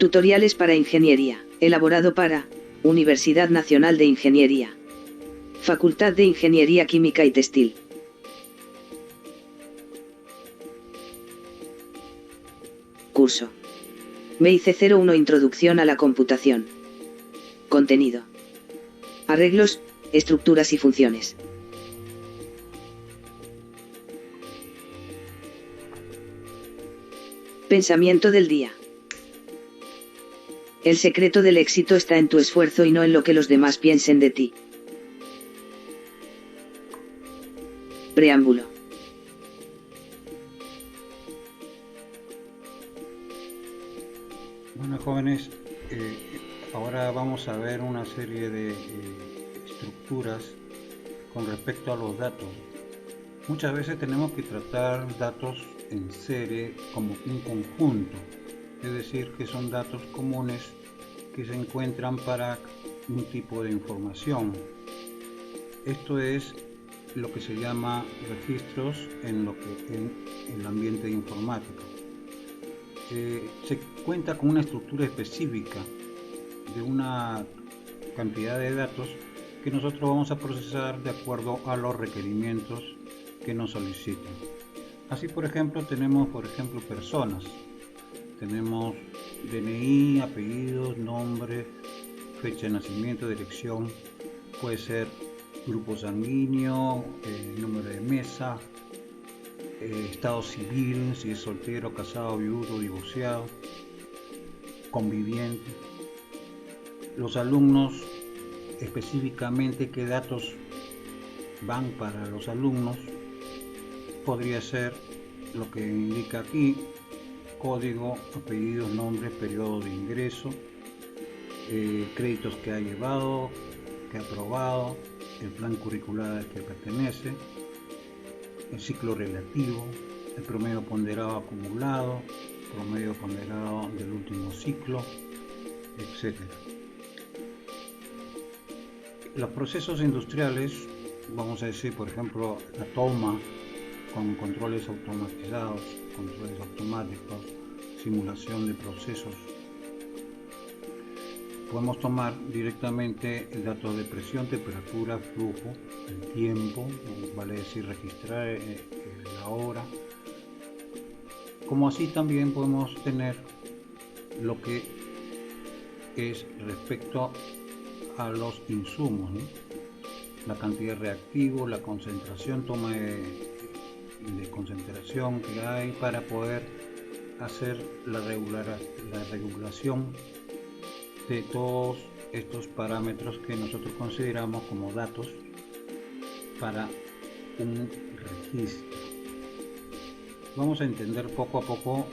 Tutoriales para ingeniería, elaborado para Universidad Nacional de Ingeniería. Facultad de Ingeniería Química y Textil. Curso BIC 01 Introducción a la computación. Contenido: arreglos, estructuras y funciones. Pensamiento del día. El secreto del éxito está en tu esfuerzo y no en lo que los demás piensen de ti. Preámbulo. Bueno, jóvenes, ahora vamos a ver una serie de estructuras con respecto a los datos. Muchas veces tenemos que tratar datos en serie como un conjunto, es decir, que son datos comunes que se encuentran para un tipo de información. Esto es lo que se llama registros en el ambiente informático. Se cuenta con una estructura específica de una cantidad de datos que nosotros vamos a procesar de acuerdo a los requerimientos que nos soliciten. Así, por ejemplo, tenemos personas. Tenemos DNI, apellidos, nombre, fecha de nacimiento, dirección, puede ser grupo sanguíneo, número de mesa, estado civil, si es soltero, casado, viudo, divorciado, conviviente. Los alumnos, específicamente qué datos van para los alumnos, podría ser lo que indica aquí: código, apellidos, nombre, periodo de ingreso, créditos que ha llevado, que ha aprobado, el plan curricular al que pertenece, el ciclo relativo, el promedio ponderado acumulado, promedio ponderado del último ciclo, etc. Los procesos industriales, vamos a decir, por ejemplo, la toma con controles automatizados, controles automáticos, simulación de procesos. Podemos tomar directamente el dato de presión, temperatura, flujo, el tiempo, vale decir registrar la hora. Como así también podemos tener lo que es respecto a los insumos, ¿no? La cantidad de reactivos, la concentración, toma de concentración que hay para poder hacer la regulación de todos estos parámetros que nosotros consideramos como datos para un registro. Vamos a entender poco a poco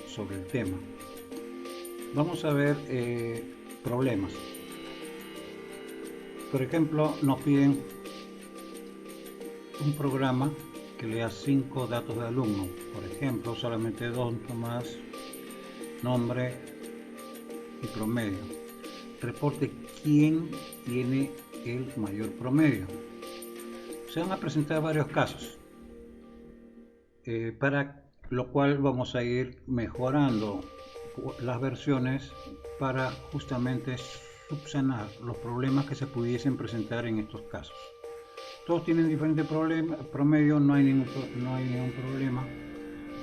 sobre el tema. Vamos a ver problemas. Por ejemplo, nos piden un programa que lea 5 datos de alumno. Por ejemplo, solamente 2 nomás: nombre y promedio. Reporte quién tiene el mayor promedio. Se van a presentar varios casos, para lo cual vamos a ir mejorando las versiones para justamente subsanar los problemas que se pudiesen presentar en estos casos. Todos tienen diferentes promedios, no hay ningún problema.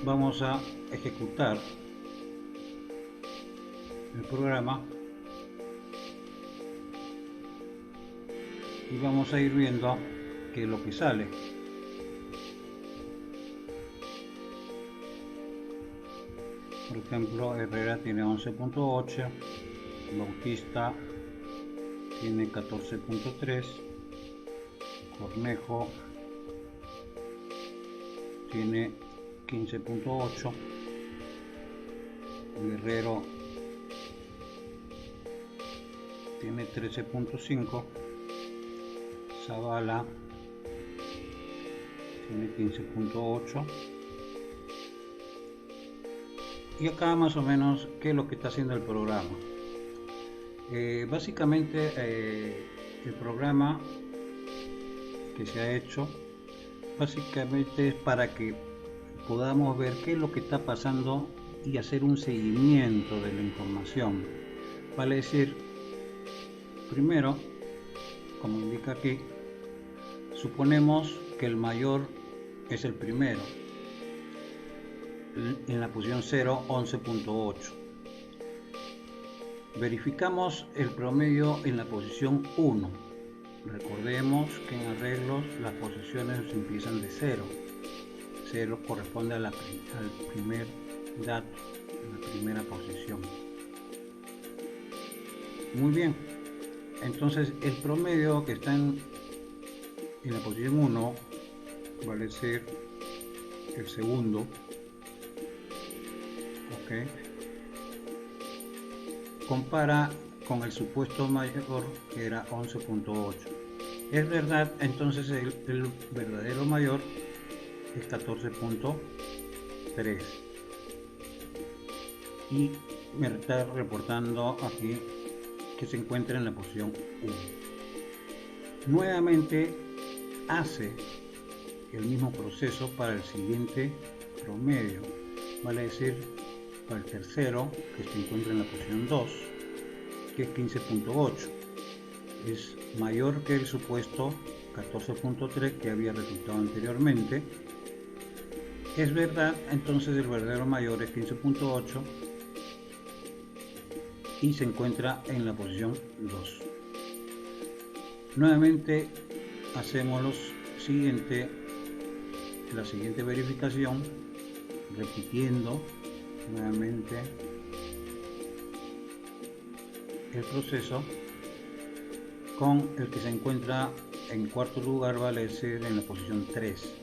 Vamos a ejecutar el programa y vamos a ir viendo qué es lo que sale. Por ejemplo, Herrera tiene 11.8, Bautista tiene 14.3, Cornejo tiene 15.8, Guerrero tiene 13.5, Zavala tiene 15.8. Y acá más o menos qué es lo que está haciendo el programa. Básicamente el programa que se ha hecho básicamente es para que podamos ver qué es lo que está pasando y hacer un seguimiento de la información. Vale decir, primero, como indica aquí, suponemos que el mayor es el primero, en la posición 0, 11.8. Verificamos el promedio en la posición 1. Recordemos que en arreglos las posiciones empiezan de 0. 0 corresponde al primer dato, la primera posición. Muy bien, entonces el promedio que está en la posición 1 vale ser el segundo, ok, compara con el supuesto mayor que era 11.8. Es verdad, entonces el verdadero mayor es 14.3 y me está reportando aquí que se encuentra en la posición 1. Nuevamente hace el mismo proceso para el siguiente promedio, vale decir para el tercero, que se encuentra en la posición 2, que es 15.8, es mayor que el supuesto 14.3 que había resultado anteriormente. Es verdad, entonces el verdadero mayor es 15.8 y se encuentra en la posición 2. Nuevamente hacemos la siguiente verificación, repitiendo nuevamente el proceso con el que se encuentra en cuarto lugar, vale decir en la posición 3,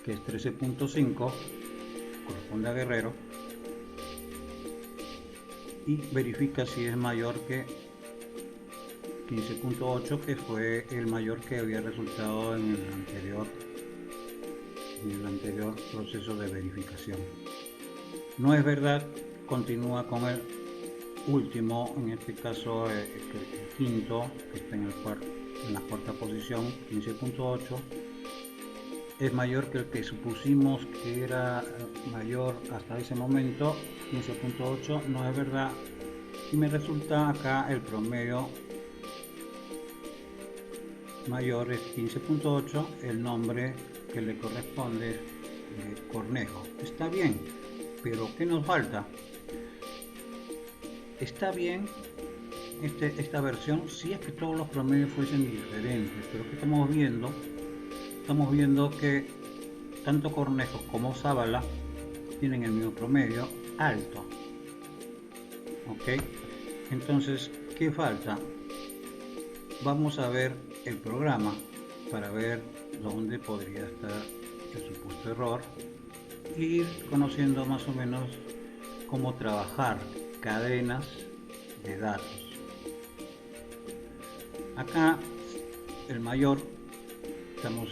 que es 13.5, corresponde a Guerrero, y verifica si es mayor que 15.8, que fue el mayor que había resultado en el anterior proceso de verificación. No es verdad, continúa con el último, en este caso el quinto, que está en la cuarta posición, 15.8, es mayor que el que supusimos que era mayor hasta ese momento, 15.8, no es verdad, y me resulta acá el promedio mayor es 15.8, el nombre que le corresponde es Cornejo. Está bien, pero ¿qué nos falta? Está bien esta versión si es que todos los promedios fuesen diferentes, pero ¿qué estamos viendo? Estamos viendo que tanto Cornejo como Zavala tienen el mismo promedio alto. Ok, entonces, ¿qué falta? Vamos a ver el programa para ver dónde podría estar el supuesto error e ir conociendo más o menos cómo trabajar cadenas de datos. Acá el mayor, estamos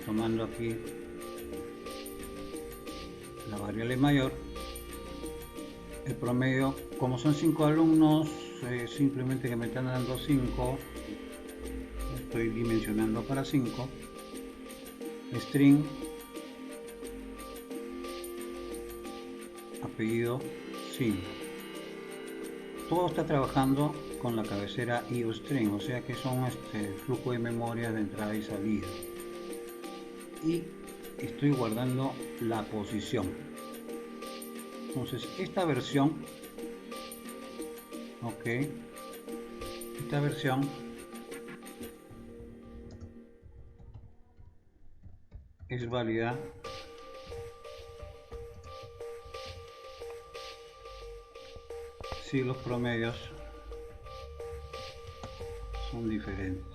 tomando aquí la variable mayor, el promedio, como son 5 alumnos, simplemente que me están dando 5, estoy dimensionando para 5, string, apellido 5. Todo está trabajando con la cabecera IOString, o sea que son flujo de memoria de entrada y salida. Y estoy guardando la posición. Entonces esta versión, esta versión es válida si los promedios son diferentes.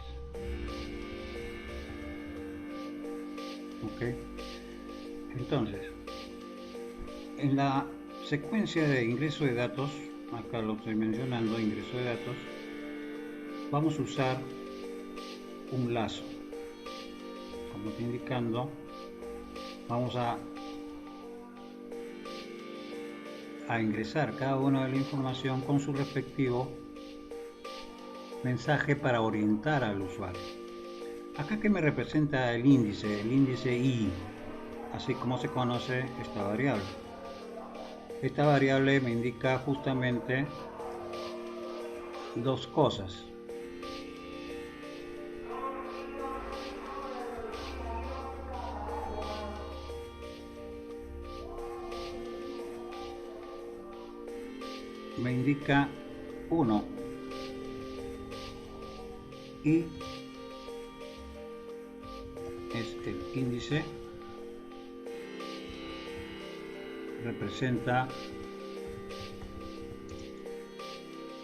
Entonces, en la secuencia de ingreso de datos, acá lo estoy mencionando, ingreso de datos, vamos a usar un lazo. Como estoy indicando, vamos a ingresar cada una de la información con su respectivo mensaje para orientar al usuario. Acá que me representa el índice I. así como se conoce esta variable. Esta variable me indica justamente dos cosas. Me indica 1 y es el índice, representa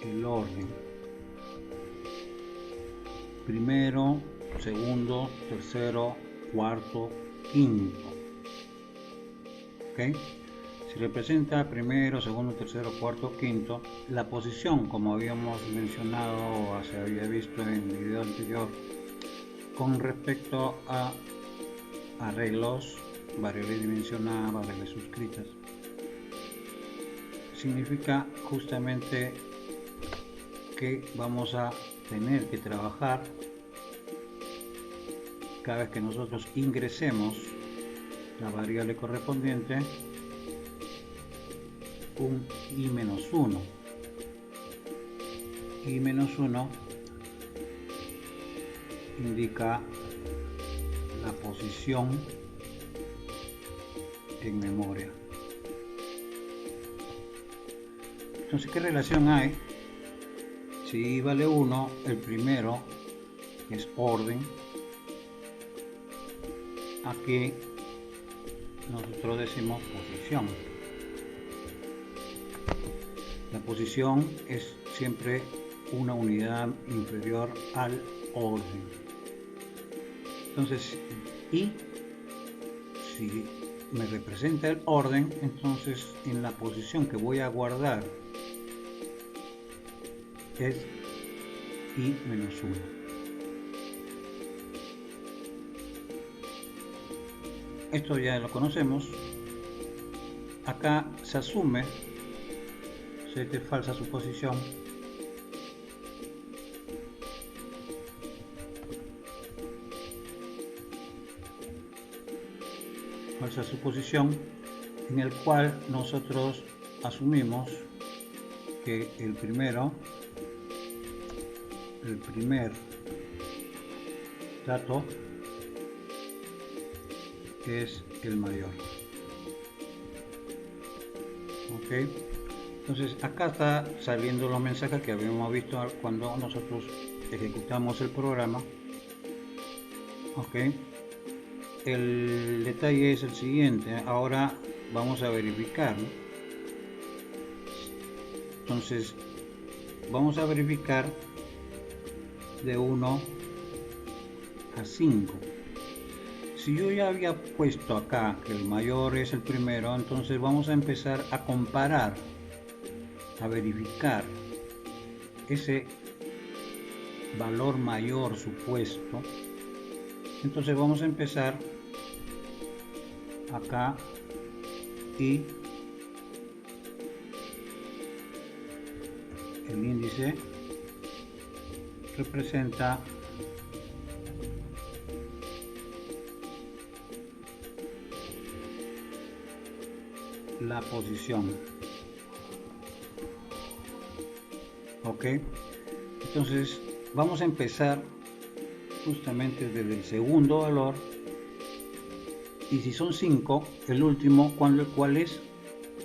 el orden, primero, segundo, tercero, cuarto, quinto. ¿Ok? Si representa primero, segundo, tercero, cuarto, quinto, la posición, como habíamos mencionado o se había visto en el video anterior, con respecto a arreglos, variables dimensionadas, variables suscritas, significa justamente que vamos a tener que trabajar cada vez que nosotros ingresemos la variable correspondiente un i-1. i-1 indica la posición en memoria. Entonces, ¿qué relación hay? Si i vale 1, el primero es orden. Aquí nosotros decimos posición. La posición es siempre una unidad inferior al orden. Entonces, y si me representa el orden, entonces en la posición que voy a guardar es i-1. Esto ya lo conocemos. Acá se asume, sé que es falsa suposición, en el cual nosotros asumimos que el primer dato es el mayor. Ok, entonces acá está saliendo los mensajes que habíamos visto cuando nosotros ejecutamos el programa. Ok, el detalle es el siguiente. Ahora vamos a verificar, ¿no? Entonces vamos a verificar de 1 a 5. Si yo ya había puesto acá que el mayor es el primero, entonces vamos a empezar a comparar, a verificar ese valor mayor supuesto. Entonces vamos a empezar acá y el índice representa la posición. Ok, entonces vamos a empezar justamente desde el segundo valor, y si son 5, el último, ¿cuál es?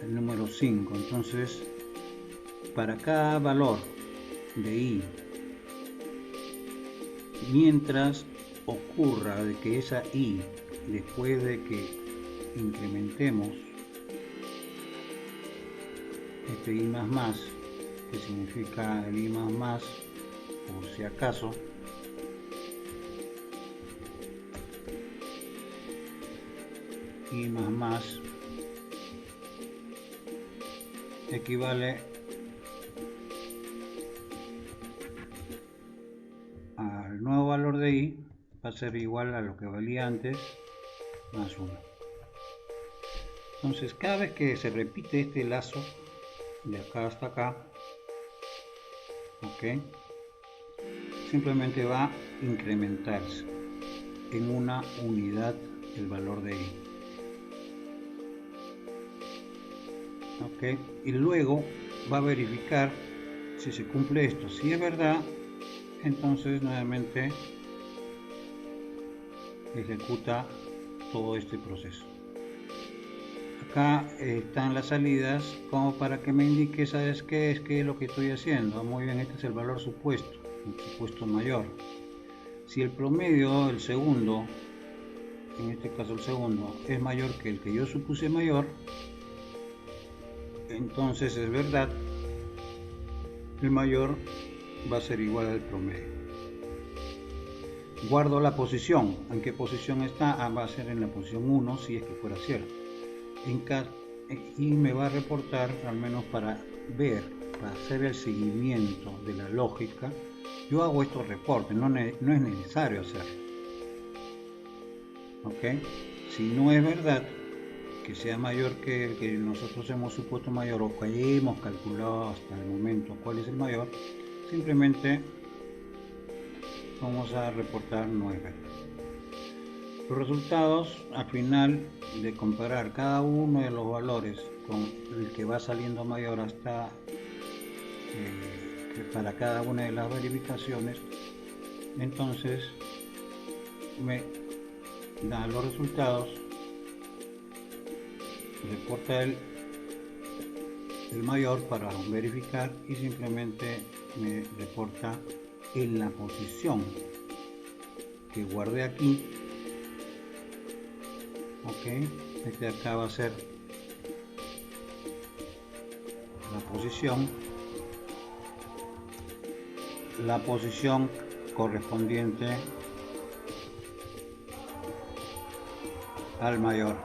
El número 5. Entonces, para cada valor de i, mientras ocurra de que esa i, después de que incrementemos este i más, que significa el i más, por si acaso, i más equivale al nuevo valor de i, va a ser igual a lo que valía antes, más 1. Entonces, cada vez que se repite este lazo, de acá hasta acá, ok, simplemente va a incrementarse en una unidad el valor de i. ¿ok? Y luego va a verificar si se cumple esto. Si es verdad, entonces nuevamente ejecuta todo este proceso. Acá están las salidas como para que me indique, ¿sabes qué es? ¿Qué es lo que estoy haciendo? Muy bien, este es el valor supuesto, el supuesto mayor. Si el promedio, el segundo, en este caso el segundo, es mayor que el que yo supuse mayor, entonces es verdad, el mayor va a ser igual al promedio. Guardo la posición. ¿En qué posición está? Va a ser en la posición 1 si es que fuera cierto. Y me va a reportar, al menos para ver, para hacer el seguimiento de la lógica. Yo hago estos reportes, no es necesario hacerlo. ¿Ok? Si no es verdad que sea mayor que el que nosotros hemos supuesto mayor o que hemos calculado hasta el momento cuál es el mayor, simplemente vamos a reportar no es verdad. Los resultados al final de comparar cada uno de los valores con el que va saliendo mayor hasta para cada una de las verificaciones, entonces me da los resultados, reporta el mayor para verificar y simplemente me reporta en la posición que guardé aquí. Ok, este acá va a ser la posición correspondiente al mayor.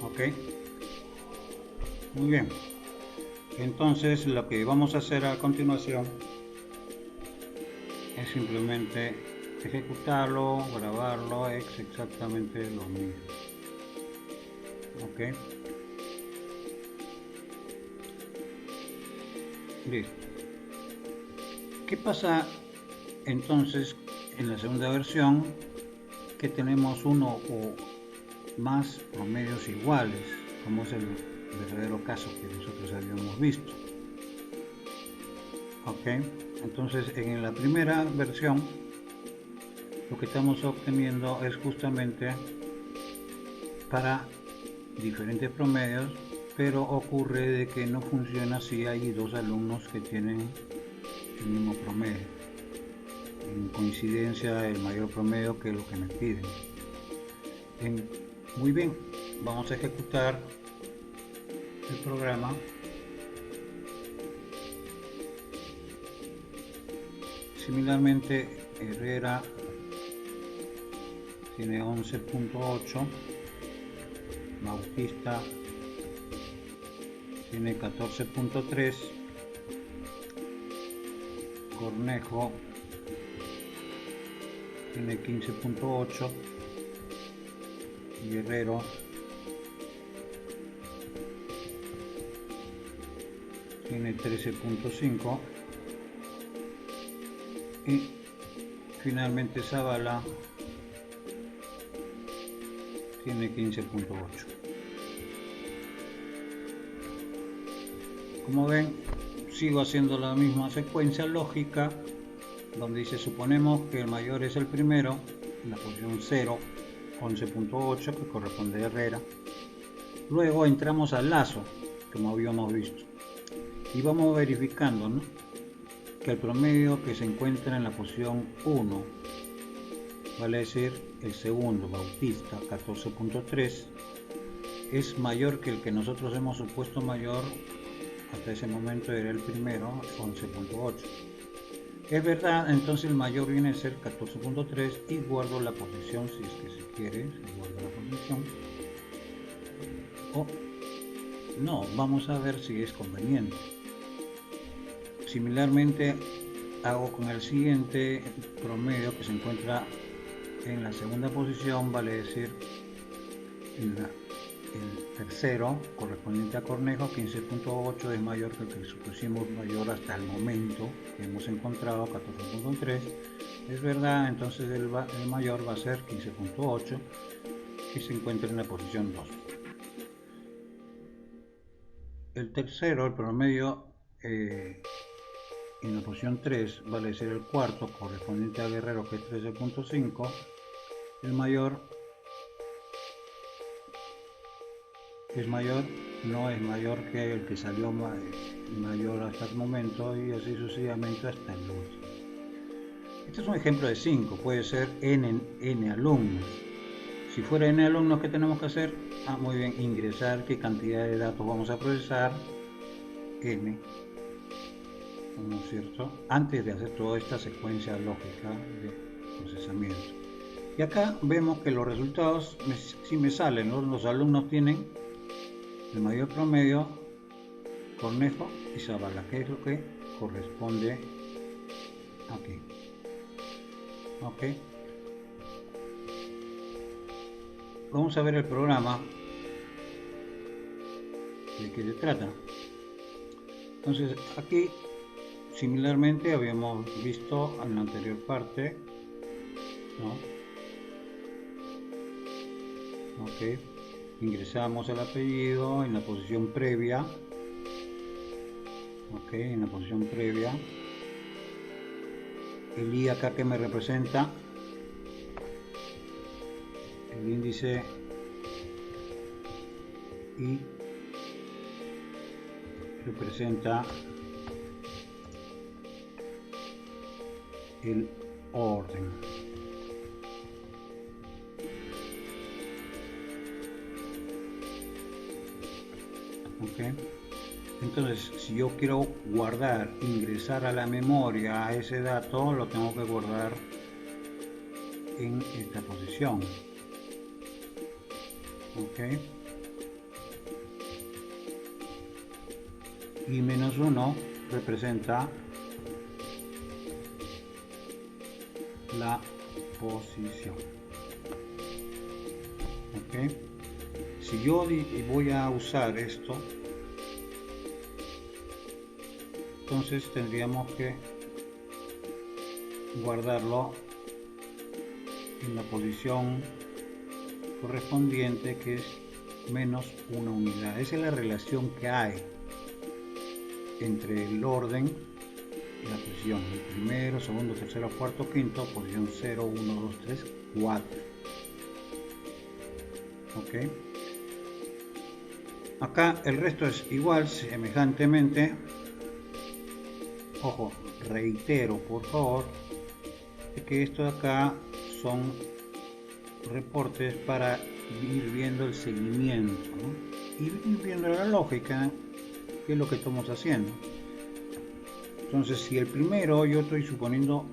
Ok, muy bien. Entonces lo que vamos a hacer a continuación es simplemente ejecutarlo, grabarlo, es exactamente lo mismo. Ok, listo. ¿Qué pasa entonces en la segunda versión? Que tenemos uno o más promedios iguales, como es el verdadero caso que nosotros habíamos visto. Ok, entonces en la primera versión lo que estamos obteniendo es justamente para diferentes promedios, pero ocurre de que no funciona si hay dos alumnos que tienen el mismo promedio, en coincidencia el mayor promedio que es lo que me piden. Muy bien, vamos a ejecutar el programa. Similarmente, Herrera tiene 11.8, Bautista tiene 14.3, Cornejo tiene 15.8, Guerrero tiene 13.5 y finalmente Zavala tiene 15.8. Como ven, sigo haciendo la misma secuencia lógica donde dice suponemos que el mayor es el primero, en la posición 0, 11.8 que corresponde a Herrera. Luego entramos al lazo, como habíamos visto, y vamos verificando, ¿no?, que el promedio que se encuentra en la posición 1, vale decir el segundo, Bautista, 14.3, es mayor que el que nosotros hemos supuesto mayor. Hasta ese momento era el primero, 11.8. Es verdad, entonces el mayor viene a ser 14.3 y guardo la posición, si es que se quiere, se guarda la posición. O no, vamos a ver si es conveniente. Similarmente hago con el siguiente promedio que se encuentra en la segunda posición, vale decir el tercero correspondiente a Cornejo, 15.8, es mayor que el que supusimos mayor hasta el momento que hemos encontrado, 14.3, es verdad, entonces el mayor va a ser 15.8, que se encuentra en la posición 2. El tercero, el promedio, en la posición 3 vale ser el cuarto, correspondiente a Guerrero, que es 13.5. El mayor no es mayor que el que salió mayor hasta el momento, y así sucesivamente hasta el último. Este es un ejemplo de 5, puede ser n alumnos. Si fuera n alumnos, ¿qué tenemos que hacer? Muy bien, ingresar qué cantidad de datos vamos a procesar, n, ¿no es cierto?, antes de hacer toda esta secuencia lógica de procesamiento. Y acá vemos que los resultados sí me salen, ¿no? Los alumnos tienen el mayor promedio, Cornejo y Zavala, que es lo que corresponde aquí. Ok. Vamos a ver el programa, de qué se trata. Entonces aquí, similarmente, habíamos visto en la anterior parte, ¿no? Ok. Ingresamos el apellido en la posición previa. Ok, en la posición previa. El I acá que me representa el índice I, representa el orden. Okay. Entonces, si yo quiero guardar, ingresar a la memoria ese dato, lo tengo que guardar en esta posición. Ok. Y -1 representa la posición. Ok. Si yo voy a usar esto, entonces tendríamos que guardarlo en la posición correspondiente, que es -1 unidad. Esa es la relación que hay entre el orden y la posición. El primero, segundo, tercero, cuarto, quinto, posición 0, 1, 2, 3, 4. Ok. Acá el resto es igual, semejantemente. Ojo, reitero por favor que esto de acá son reportes para ir viendo el seguimiento, ¿no? Y ir viendo la lógica, que es lo que estamos haciendo. Entonces, si el primero yo estoy suponiendo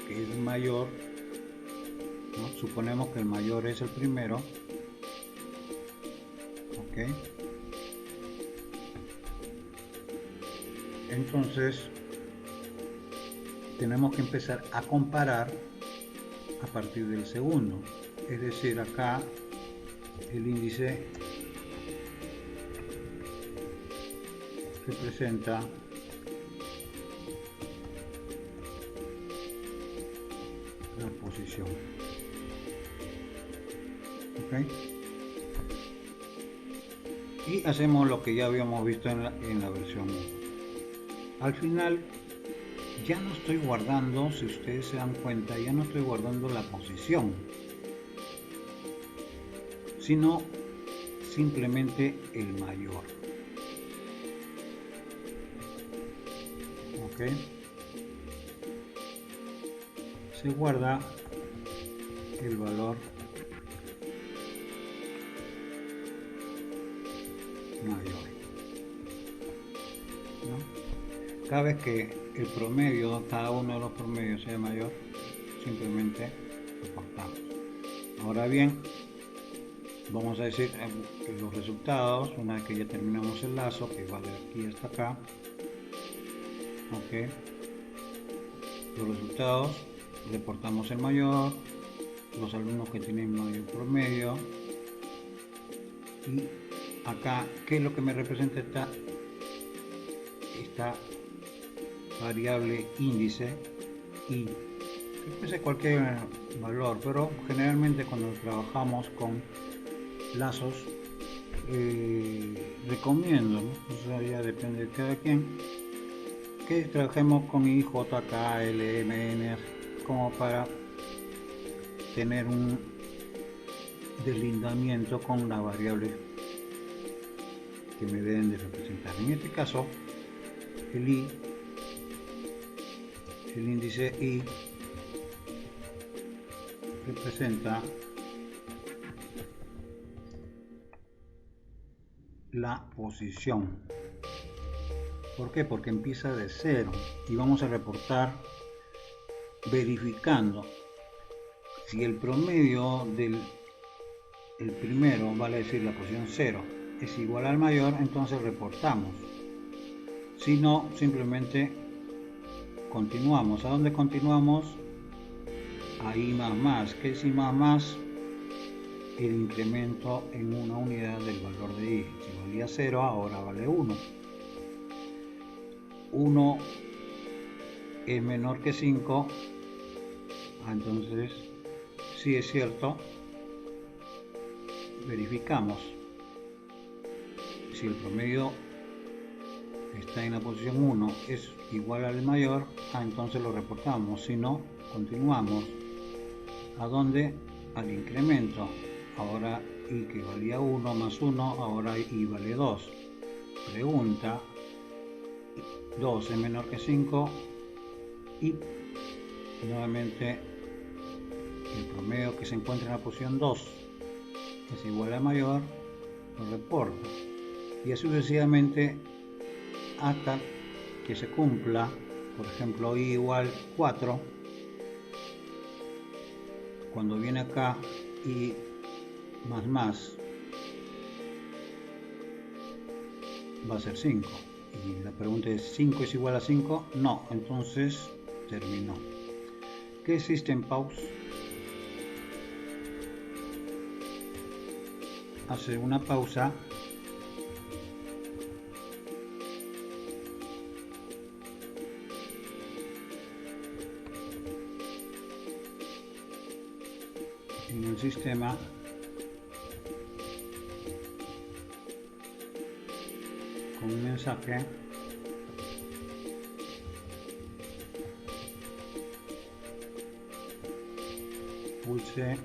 que es mayor, ¿no? Suponemos que el mayor es el primero. Ok. Entonces tenemos que empezar a comparar a partir del segundo, es decir, acá el índice representa la posición. ¿Okay? Y hacemos lo que ya habíamos visto en la versión 1. Al final ya no estoy guardando, si ustedes se dan cuenta, ya no estoy guardando la posición, sino simplemente el mayor. Ok. Se guarda el valor mayor, ¿no? Cada vez que el promedio, cada uno de los promedios sea mayor, simplemente lo cortamos. Ahora bien, vamos a decir los resultados, una vez que ya terminamos el lazo, que va de aquí hasta acá. Ok. Los resultados, reportamos el mayor, los alumnos que tienen mayor promedio, y acá, ¿qué es lo que me representa esta variable índice? Y que puede ser cualquier valor, pero generalmente cuando trabajamos con lazos, recomiendo, ¿no? O sea, ya depende de cada quien, que trabajemos con I, J, K, L, M, N, como para tener un deslindamiento con las variables que me deben de representar. En este caso, el I, el índice I, representa la posición. ¿Por qué? Porque empieza de 0 y vamos a reportar verificando si el promedio del primero, vale decir la posición 0, es igual al mayor, entonces reportamos. Si no, simplemente continuamos. ¿A dónde continuamos? A I más. ¿Qué es I más? El incremento en una unidad del valor de I. Si valía 0, ahora vale 1. 1 es menor que 5. Entonces, si es cierto, verificamos. Si el promedio está en la posición 1 es igual al mayor, entonces lo reportamos. Si no, continuamos. ¿A dónde? Al incremento. Ahora I que valía 1 más 1, ahora I vale 2. Pregunta: 2 es menor que 5 y nuevamente el promedio que se encuentra en la posición 2 es igual a mayor, lo reporta. Y así sucesivamente hasta que se cumpla, por ejemplo, I igual 4. Cuando viene acá I más va a ser 5. Y la pregunta es: ¿5 es igual a 5? No, entonces terminó. ¿Qué es System Pause? Hace una pausa en el sistema con un mensaje pulse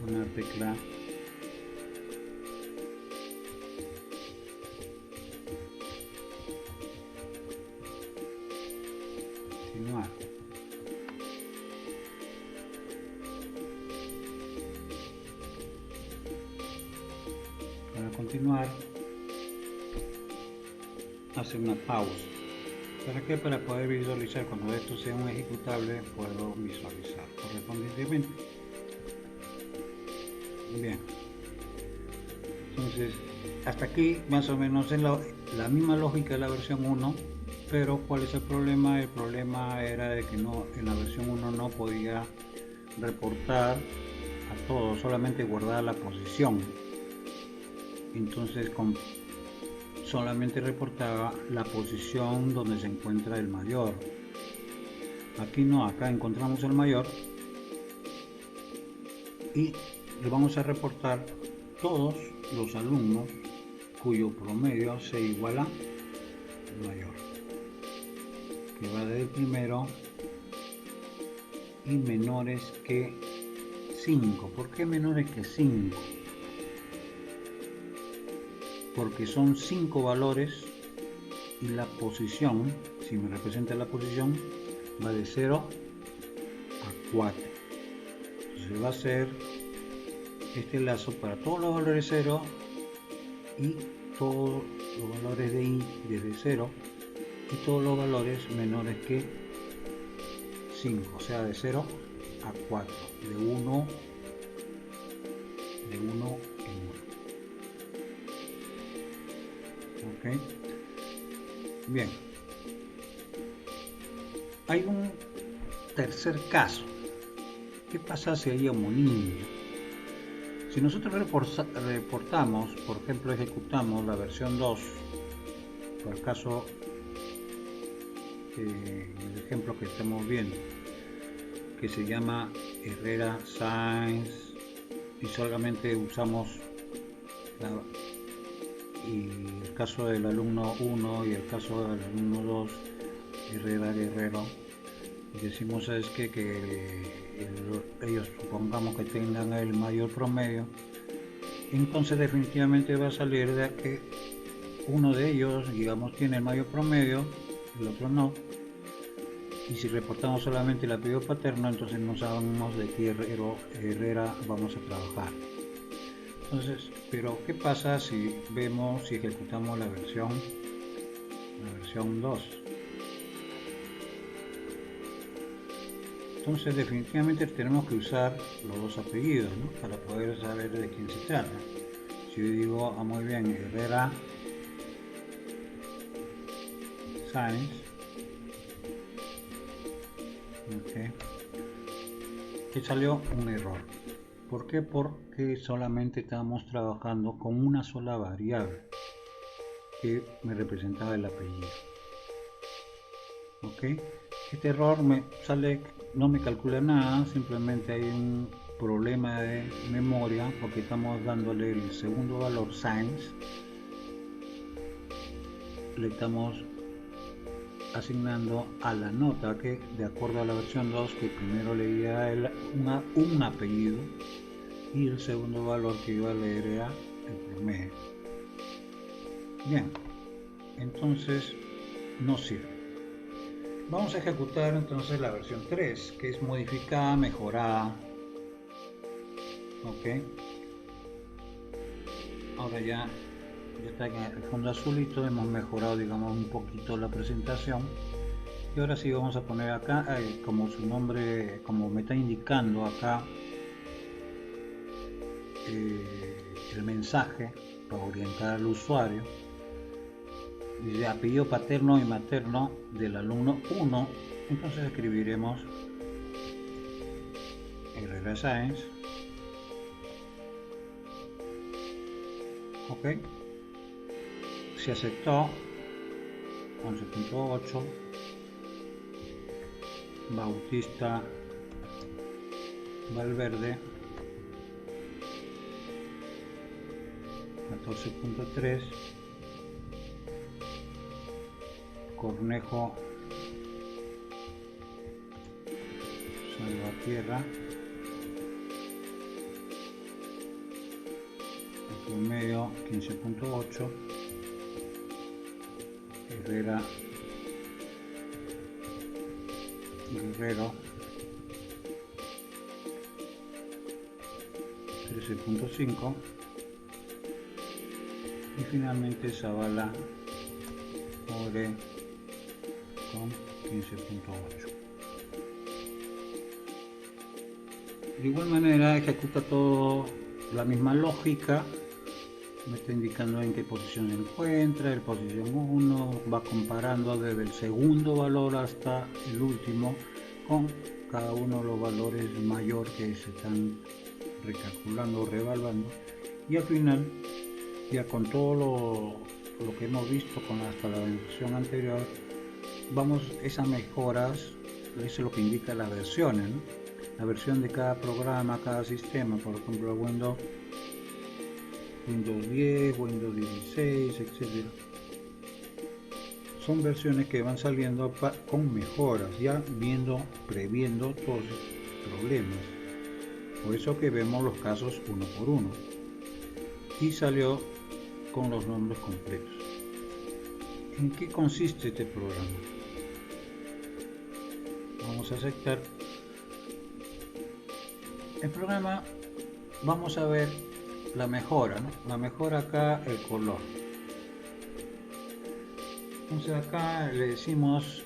una tecla continuar. Para continuar, hace una pausa. ¿Para qué? Para poder visualizar. Cuando esto sea un ejecutable, puedo visualizar correspondientemente. Bien, entonces hasta aquí más o menos es la misma lógica de la versión 1, pero ¿cuál es el problema? El problema era de que no, en la versión 1 no podía reportar a todo, solamente guardar la posición. Entonces solamente reportaba la posición donde se encuentra el mayor. Aquí no, acá encontramos el mayor y le vamos a reportar todos los alumnos cuyo promedio sea igual a mayor, que va desde el primero y menores que 5. ¿Por qué menores que 5? Porque son 5 valores y la posición, si me representa la posición, va de 0 a 4. Entonces va a ser este lazo para todos los valores 0 y todos los valores de I desde 0 y todos los valores menores que 5, o sea, de 0 a 4, de 1 en 1. ¿Ok? Bien. Hay un tercer caso. ¿Qué pasa si hay homonimia? Si nosotros reportamos, por ejemplo, ejecutamos la versión 2, por el caso, el ejemplo que estamos viendo, que se llama Herrera Sáenz y solamente usamos y el caso del alumno 1 y el caso del alumno 2, Herrera Guerrero, decimos es que ellos supongamos que tengan el mayor promedio, entonces definitivamente va a salir de que uno de ellos, digamos, tiene el mayor promedio, el otro no, y si reportamos solamente el apellido paterno, entonces no sabemos de qué Herrera vamos a trabajar. Entonces, pero ¿qué pasa si ejecutamos la versión 2? Entonces definitivamente tenemos que usar los dos apellidos, ¿no? Para poder saber de quién se trata. Si yo digo, muy bien, Herrera Sáenz, okay, que salió un error. ¿Por qué? Porque solamente estamos trabajando con una sola variable que me representaba el apellido. ¿Ok? Este error no me calcula nada, simplemente hay un problema de memoria porque estamos dándole el segundo valor Sáenz, le estamos asignando a la nota que de acuerdo a la versión 2 que primero leía un apellido y el segundo valor que iba a leer era el promedio. Bien, entonces no sirve. Vamos a ejecutar entonces la versión 3, que es modificada, mejorada. Ok, ahora ya está en el fondo azulito, hemos mejorado, digamos, un poquito la presentación. Y ahora sí vamos a poner acá, como su nombre, como me está indicando acá, el mensaje para orientar al usuario. Dice apellido paterno y materno del alumno 1, entonces escribiremos Herrera Sáenz. Ok, se aceptó. 11.8, Bautista Valverde 14.3, Cornejo Salvatierra, el promedio 15.8, Herrera Guerrero 13.5 y finalmente Zavala More con 15.8. De igual manera ejecuta todo la misma lógica, me está indicando en qué posición se encuentra, el posición 1, va comparando desde el segundo valor hasta el último con cada uno de los valores mayor que se están recalculando o reevaluando, y al final ya con todo lo que hemos visto hasta la versión anterior, vamos esas mejoras, eso es lo que indica las versiones, ¿no? La versión de cada programa, cada sistema, por ejemplo Windows 10, Windows 16, etc. Son versiones que van saliendo con mejoras, ya previendo todos los problemas. Por eso que vemos los casos uno por uno. Y salió con los nombres completos. ¿En qué consiste este programa? Vamos a aceptar. El programa, vamos a ver la mejora, ¿no? La mejora acá, el color. Entonces acá le decimos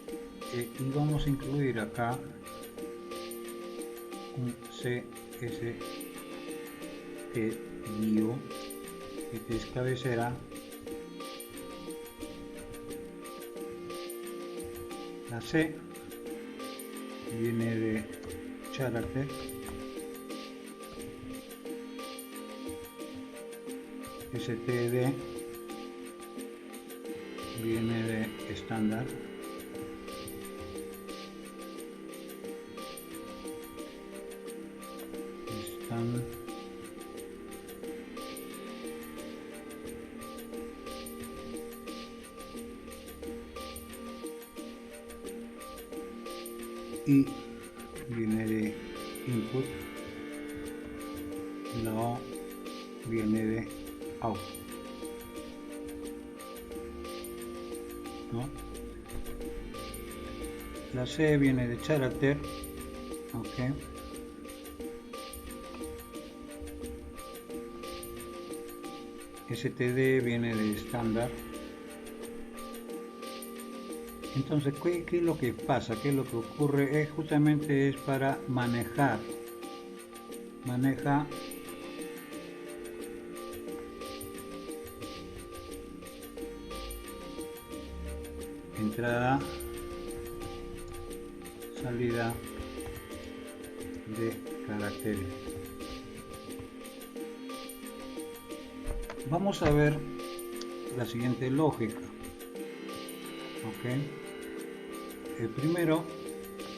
y vamos a incluir acá un CST guío, que es cabecera. La C viene de character, STD viene de estándar, I viene de input, la O viene de out, ¿no? La C viene de character, ok. STD viene de estándar. Entonces, ¿qué es lo que pasa? ¿Qué es lo que ocurre? Justamente es para maneja entrada, salida de caracteres. Vamos a ver la siguiente lógica. Ok. Primero,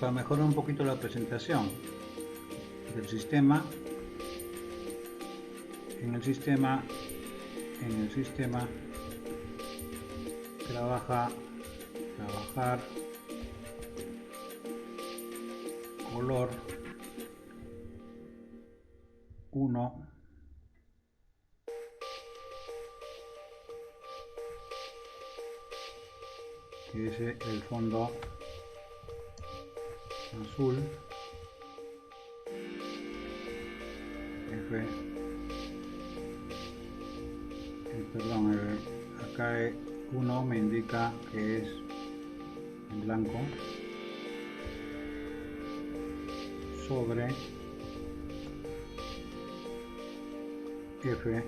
para mejorar un poquito la presentación del sistema, en el sistema trabajar, color 1, que es el fondo azul, F, perdón, acá 1 me indica que es en blanco, sobre F,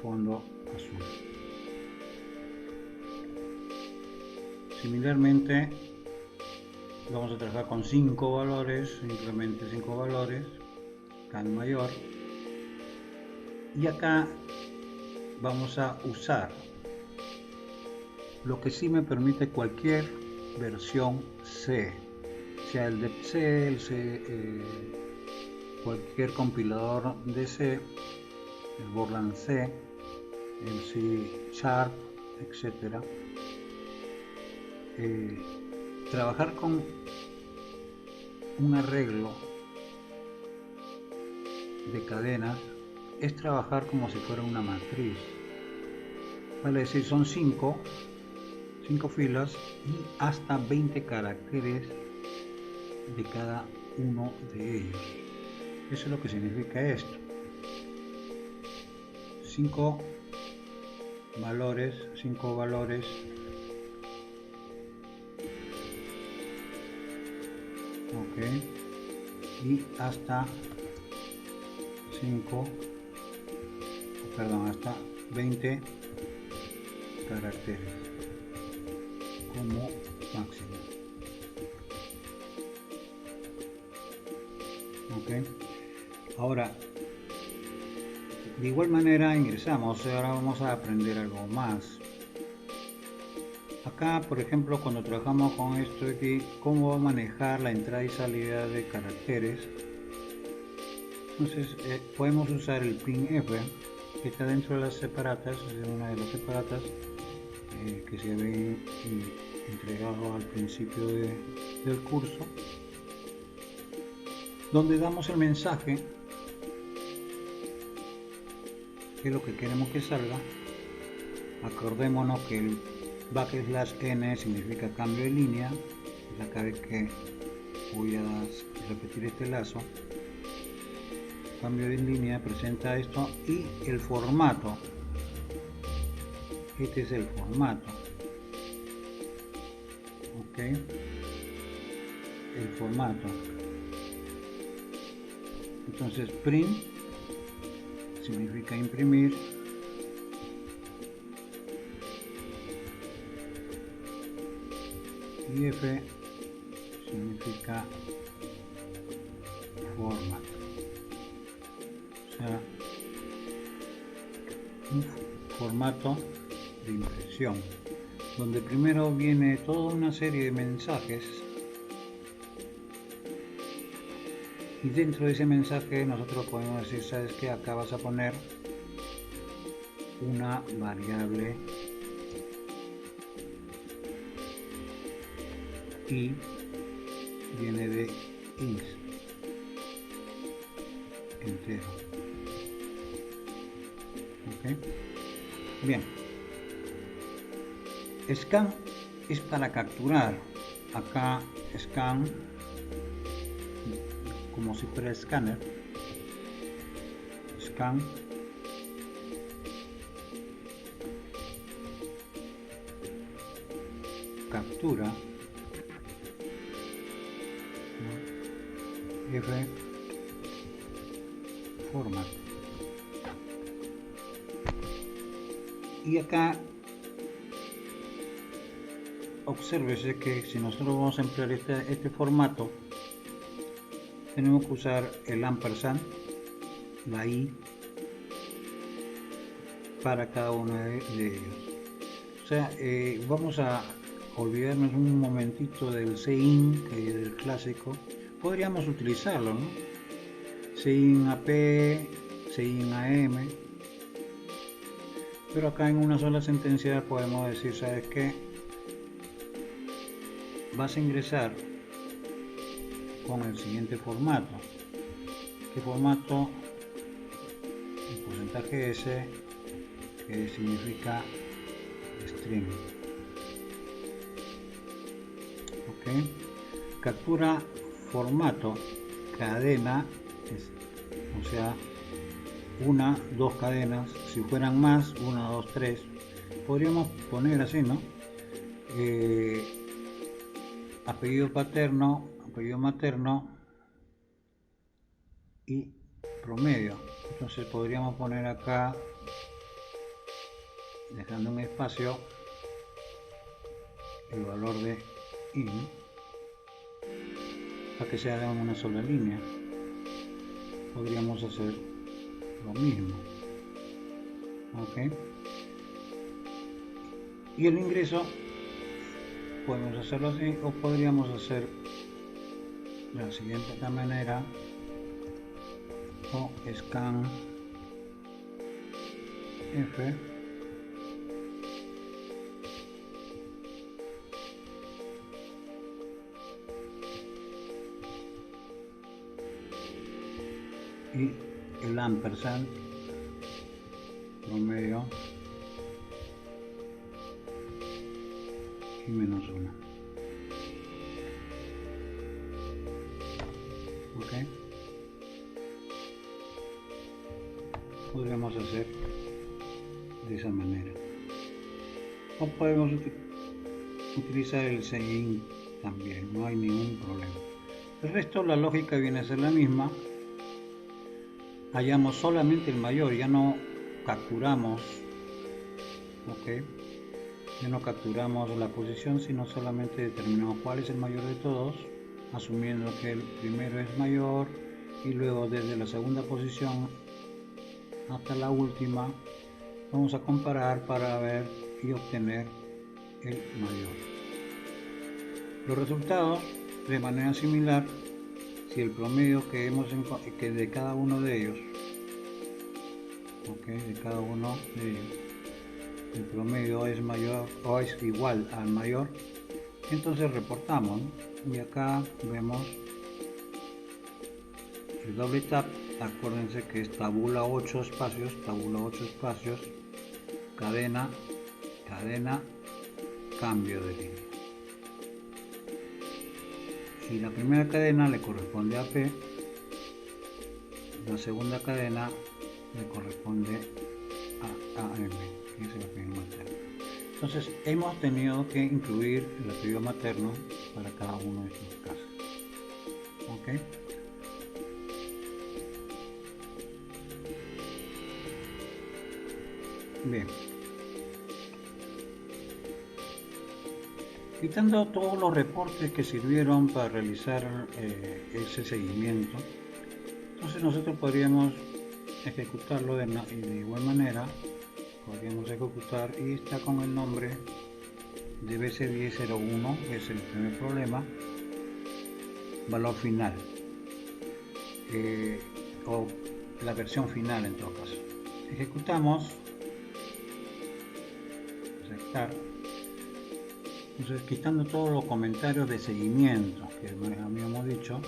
fondo azul. Similarmente, vamos a trabajar con 5 valores, simplemente 5 valores, acá en mayor, y acá vamos a usar lo que sí me permite cualquier versión C, sea el de C, cualquier compilador de C, el Borland C, el C Sharp, etc. Trabajar con un arreglo de cadenas es trabajar como si fuera una matriz, vale decir, son 5 filas y hasta 20 caracteres de cada uno de ellos. Eso es lo que significa esto. 5 valores, ok, y hasta 20 caracteres como máximo. Ok, ahora de igual manera ingresamos. Ahora vamos a aprender algo más. Acá, por ejemplo, cuando trabajamos con esto aquí, cómo manejar la entrada y salida de caracteres. Entonces podemos usar el printf, que está dentro de las separatas, es una de las separatas que se había entregado al principio del curso, donde damos el mensaje, que es lo que queremos que salga. Acordémonos que el \n significa cambio de línea. Cada vez que voy a repetir este lazo, cambio de línea, presenta esto, y el formato, este es el formato, ok, el formato. Entonces print significa imprimir, y F significa format, o sea, un formato de impresión, donde primero viene toda una serie de mensajes, y dentro de ese mensaje nosotros podemos decir, sabes que acá vas a poner una variable y viene de int entero. ¿Ok? Bien. Scan es para capturar. Acá scan como si fuera escáner. Scan captura, ¿no? F format. Y acá obsérvese que si nosotros vamos a emplear este formato, tenemos que usar el ampersand, la i, para cada uno de ellos. O sea, vamos a olvidarnos un momentito del cin, que es el clásico. Podríamos utilizarlo, ¿no? Cin AP, cin AM, pero acá en una sola sentencia podemos decir, ¿sabes qué? Vas a ingresar con el siguiente formato. ¿Qué formato? El porcentaje S, que significa string. Ok. Captura formato cadena, o sea, una, dos cadenas. Si fueran más, una, dos, tres. Podríamos poner así, ¿no? Apellido paterno, apellido materno y promedio. Entonces podríamos poner acá, dejando un espacio, el valor de in, para que se haga en una sola línea. Podríamos hacer lo mismo. Ok. Y el ingreso podemos hacerlo así, o podríamos hacer de la siguiente manera, o scan f y el ampersand promedio y menos 1. Ok. Podríamos hacer de esa manera, o podemos utilizar el cin también, no hay ningún problema. El resto, la lógica viene a ser la misma. Hallamos solamente el mayor, ya no capturamos, ok, ya no capturamos la posición, sino solamente determinamos cuál es el mayor de todos, asumiendo que el primero es mayor, y luego desde la segunda posición hasta la última vamos a comparar para ver y obtener el mayor. Los resultados, de manera similar, si el promedio que de cada uno de ellos, ok, de cada uno de ellos, el promedio es mayor o es igual al mayor, entonces reportamos, ¿no? Y acá vemos el doble tap. Acuérdense que es tabula 8 espacios, cadena, cadena, cambio de línea. Si la primera cadena le corresponde a P, la segunda cadena le corresponde a AM, que es el apellido materno. Entonces hemos tenido que incluir el apellido materno para cada uno de estos casos. ¿Ok? Bien. Quitando todos los reportes que sirvieron para realizar ese seguimiento, entonces nosotros podríamos ejecutarlo de igual manera. Podríamos ejecutar, y está con el nombre de BC1001, que es el primer problema, valor final, o la versión final en todo caso. Ejecutamos, aceptar, Entonces, quitando todos los comentarios de seguimiento que habíamos dicho,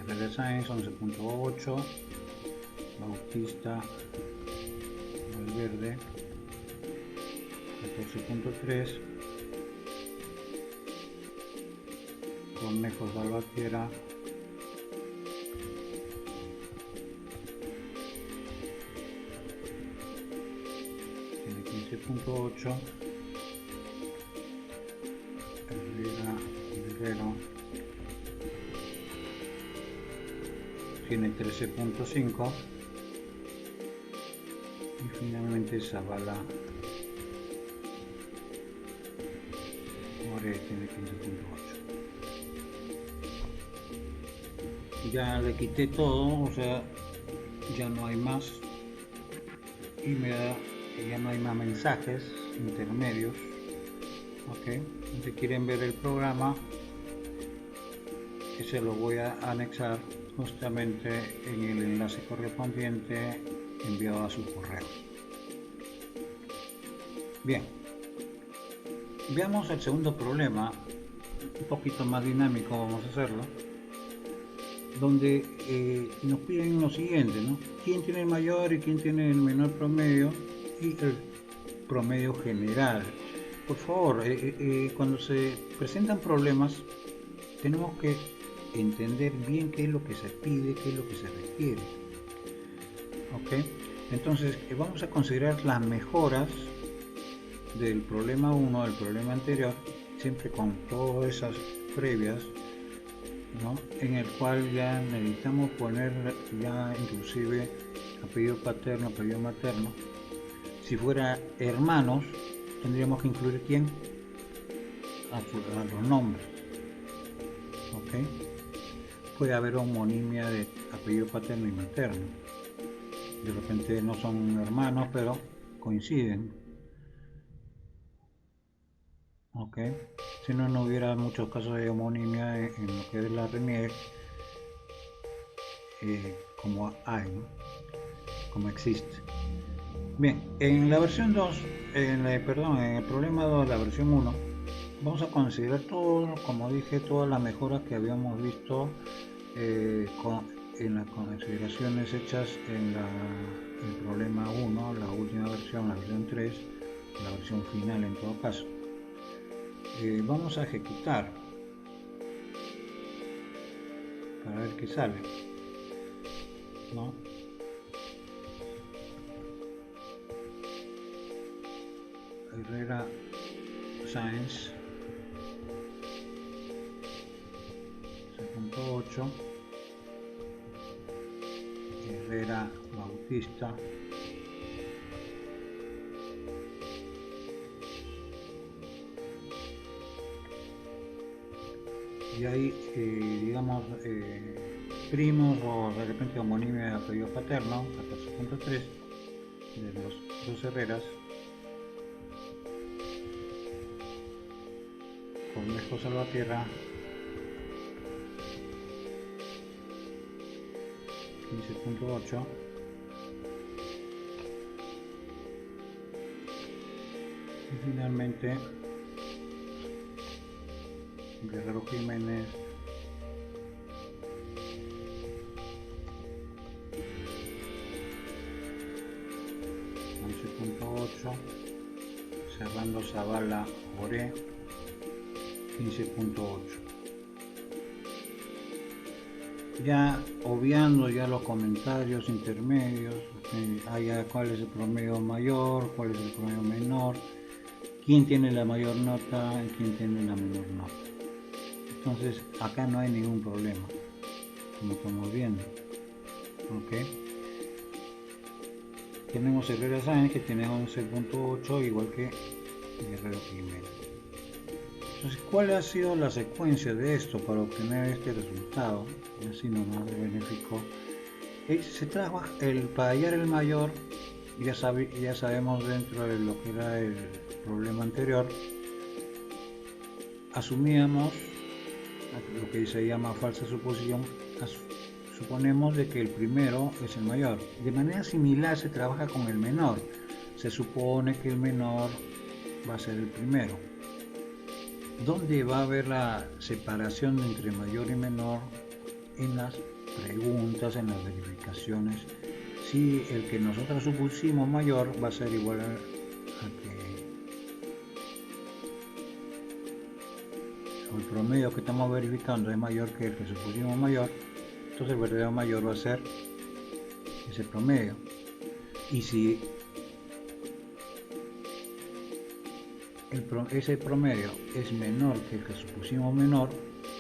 Herrera Sáenz 11.8, Bautista Valverde 14.3, Cornejo Salvatierra 15.8, Herrera Guerrero tiene 13.5 y finalmente Zavala More tiene 15.8. Ya le quité todo, o sea, ya no hay más y ya no hay más mensajes intermedios. Ok, si quieren ver el programa, se lo voy a anexar justamente en el enlace correspondiente enviado a su correo. Bien, veamos el segundo problema, un poquito más dinámico vamos a hacerlo, donde nos piden lo siguiente, ¿no? ¿Quién tiene el mayor y quién tiene el menor promedio? Y el promedio general. Por favor, cuando se presentan problemas, tenemos que entender bien qué es lo que se pide, qué es lo que se requiere. ¿Ok? Entonces, vamos a considerar las mejoras del problema 1, del problema anterior, siempre con todas esas previas, ¿no? En el cual ya necesitamos poner ya inclusive apellido paterno, apellido materno. Si fuera hermanos, tendríamos que incluir ¿quién? A los nombres. ¿Ok? Puede haber homonimia de apellido paterno y materno. De repente no son hermanos, pero coinciden. ¿Ok? Si no, no hubiera muchos casos de homonimia en lo que es la RENIEC, como hay, ¿no? Como existe. Bien, en la versión 2, en el problema 2, la versión 1, vamos a considerar todo, como dije, todas las mejoras que habíamos visto en las consideraciones hechas en el problema 1, la última versión, la versión 3, la versión final en todo caso. Vamos a ejecutar para ver qué sale, ¿no? Herrera Sáenz 6.8, Herrera Bautista 6. Y ahí, digamos, primos o de repente homonimia de apellido paterno 14.3 de los dos Herreras. Cornejo Salvatierra 15.8, y finalmente Guerrero Jiménez 11.8, cerrando Zavala Oré 15.8. Ya obviando ya los comentarios intermedios, cuál es el promedio mayor, cuál es el promedio menor, quién tiene la mayor nota y quién tiene la menor nota. Entonces acá no hay ningún problema, como estamos viendo. ¿Ok? Tenemos Herrera Sáenz que tiene 11.8, igual que Guerrero Jiménez. Entonces, ¿cuál ha sido la secuencia de esto para obtener este resultado? Y así nos beneficó. Se trabaja para hallar el mayor, ya sabemos dentro de lo que era el problema anterior, asumíamos lo que se llama falsa suposición, suponemos de que el primero es el mayor. De manera similar se trabaja con el menor. Se supone que el menor va a ser el primero. ¿Dónde va a haber la separación entre mayor y menor? En las preguntas, en las verificaciones. Si el que nosotros supusimos mayor va a ser igual a que el promedio que estamos verificando es mayor que el que supusimos mayor, entonces el verdadero mayor va a ser ese promedio. Y si ese promedio es menor que el que supusimos menor,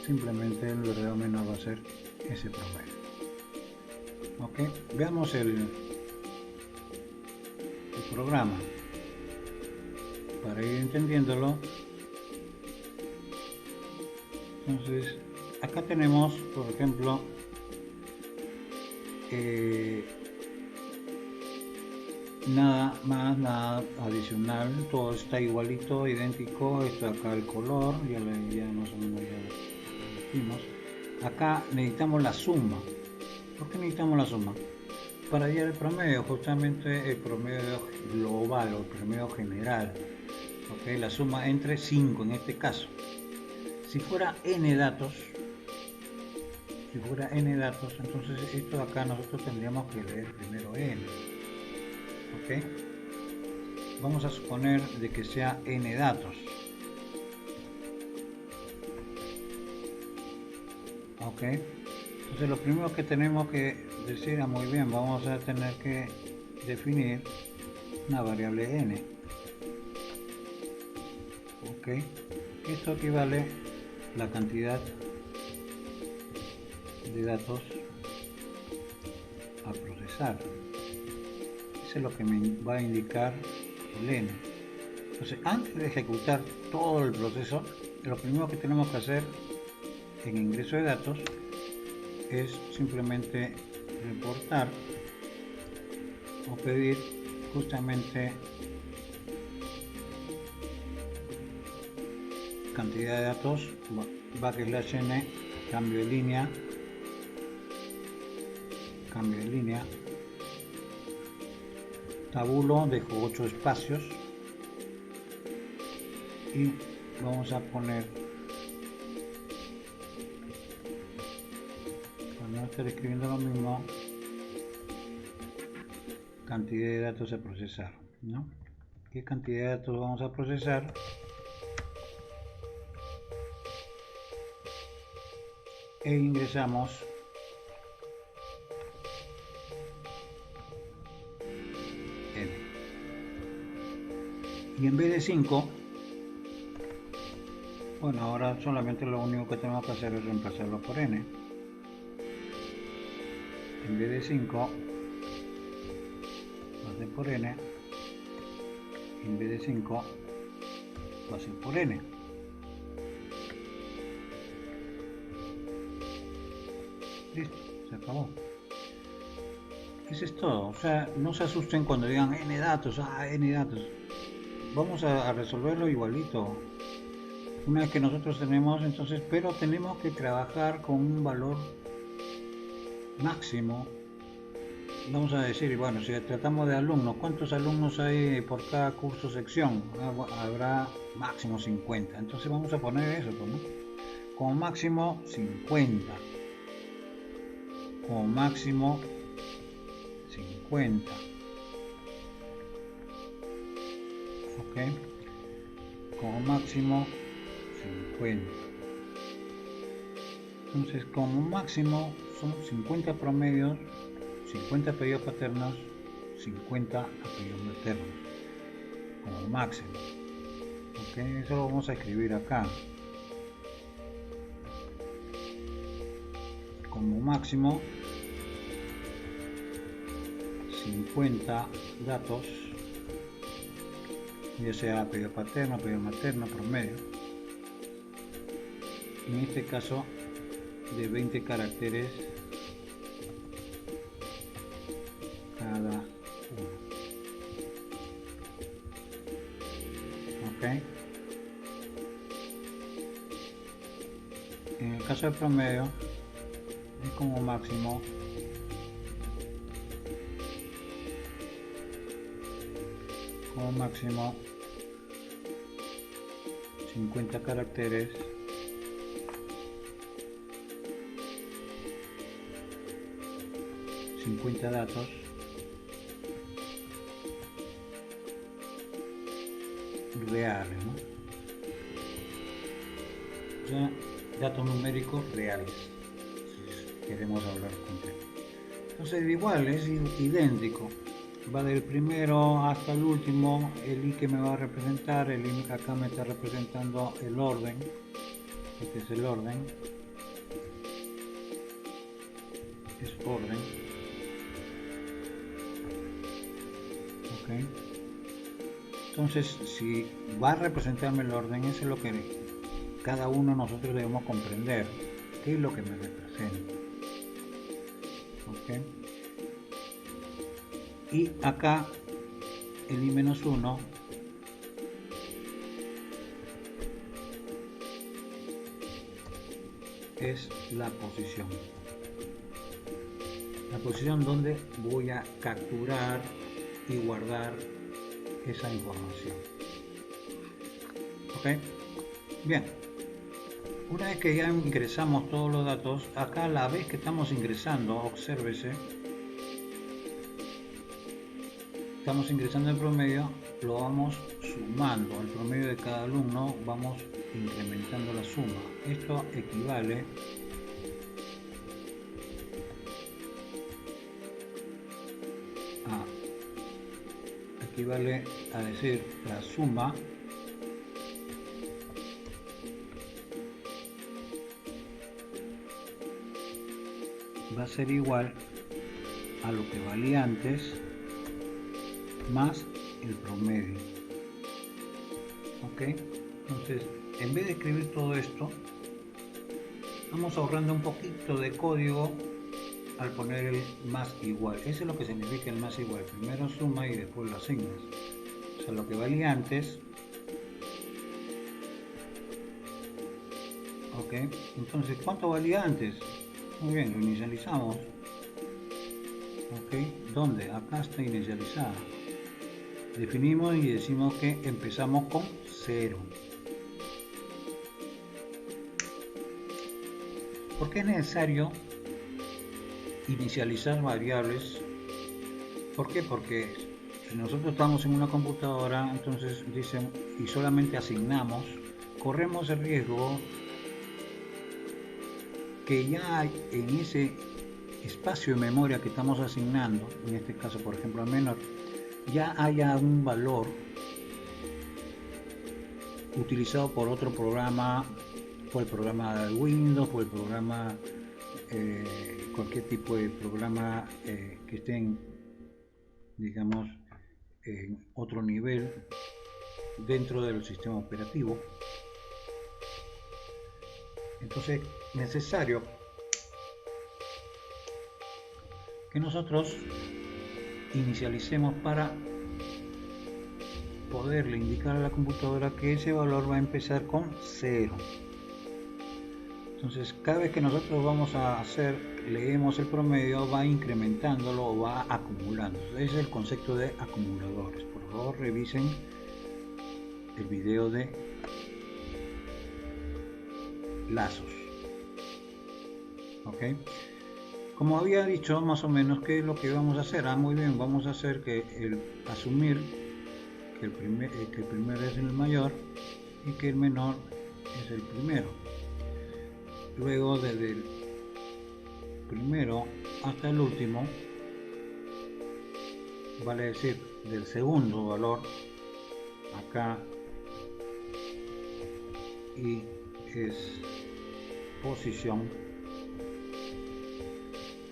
simplemente el verdadero menor va a ser ese promedio. Ok, veamos el programa para ir entendiéndolo. Entonces acá tenemos, por ejemplo, nada más, nada adicional, todo está igualito, idéntico. Esto acá el color, ya más o menos ya lo dijimos. Acá necesitamos la suma. ¿Por qué necesitamos la suma? Para hallar el promedio, justamente el promedio global o el promedio general. ¿Okay? La suma entre 5 en este caso. Si fuera n datos, entonces esto acá nosotros tendríamos que leer primero n. ¿Ok? Vamos a suponer de que sea n datos. ¿Ok? Entonces lo primero que tenemos que decir, muy bien, vamos a tener que definir una variable n. ¿Ok? Esto equivale a la cantidad de datos a procesar. Eso es lo que me va a indicar el n. Entonces, antes de ejecutar todo el proceso, lo primero que tenemos que hacer en ingreso de datos es simplemente reportar o pedir justamente cantidad de datos \n cambio de línea tabulo, dejo 8 espacios y vamos a poner, para no estar escribiendo lo mismo, cantidad de datos a procesar, ¿no? ¿Qué cantidad de datos vamos a procesar? E ingresamos n. Y en vez de 5, bueno, ahora solamente lo único que tenemos que hacer es reemplazarlo por n. En vez de 5 va a ser por n. En vez de 5 va a ser por n. Listo, se acabó. Eso es todo. O sea, no se asusten cuando digan n datos, n datos. Vamos a resolverlo igualito. Una vez que nosotros tenemos, entonces, pero tenemos que trabajar con un valor máximo. Vamos a decir, bueno, si tratamos de alumnos, ¿cuántos alumnos hay por cada curso sección? Habrá máximo 50. Entonces vamos a poner eso, ¿no? Como máximo 50. Como máximo 50. Ok. Como máximo 50. Entonces, como máximo son 50 promedios, 50 apellidos paternos, 50 apellidos maternos. Como máximo. Ok, eso lo vamos a escribir acá. Como máximo 50 datos, ya sea apellido paterno, apellido materno, promedio. En este caso de 20 caracteres cada uno. Ok. En el caso del promedio es como máximo 50 caracteres, 50 datos reales, ¿no? O sea, datos numéricos reales, si queremos hablar completo. Entonces igual, es idéntico, va del primero hasta el último. El i que me va a representar, el i acá me está representando el orden, este es el orden, es orden, ok. Entonces, si va a representarme el orden, eso es lo que cada uno de nosotros debemos comprender, qué es lo que me representa, ok. Y acá el i-1 es la posición donde voy a capturar y guardar esa información, ok. Bien, una vez que ya ingresamos todos los datos, acá a la vez que estamos ingresando, obsérvese, estamos ingresando el promedio, lo vamos sumando, el promedio de cada alumno, vamos incrementando la suma. Esto equivale a decir la suma va a ser igual a lo que valía antes más el promedio, ok. Entonces, en vez de escribir todo esto, vamos ahorrando un poquito de código al poner el más igual. Eso es lo que significa el más igual: primero suma y después lo asignas. O sea, lo que valía antes, ok. Entonces, ¿cuánto valía antes? Muy bien, lo inicializamos, ok. ¿Dónde? Acá está inicializada. Definimos y decimos que empezamos con 0. ¿Por qué es necesario inicializar variables? ¿Por qué? Porque si nosotros estamos en una computadora, entonces dicen, y solamente asignamos, corremos el riesgo que ya en ese espacio de memoria que estamos asignando, en este caso por ejemplo al menor, ya haya un valor utilizado por otro programa, por el programa de Windows, por el programa, cualquier tipo de programa que estén, digamos, en otro nivel dentro del sistema operativo. Entonces, necesario que nosotros inicialicemos para poderle indicar a la computadora que ese valor va a empezar con 0. Entonces, cada vez que nosotros vamos a leemos el promedio, va incrementándolo o va acumulando. Ese es el concepto de acumuladores. Por favor, revisen el video de lazos, ok. Como había dicho más o menos, ¿qué es lo que vamos a hacer? Muy bien, vamos a hacer que asumir que el primero es el mayor y que el menor es el primero. Luego, desde el primero hasta el último, vale decir, del segundo valor, acá y es posición.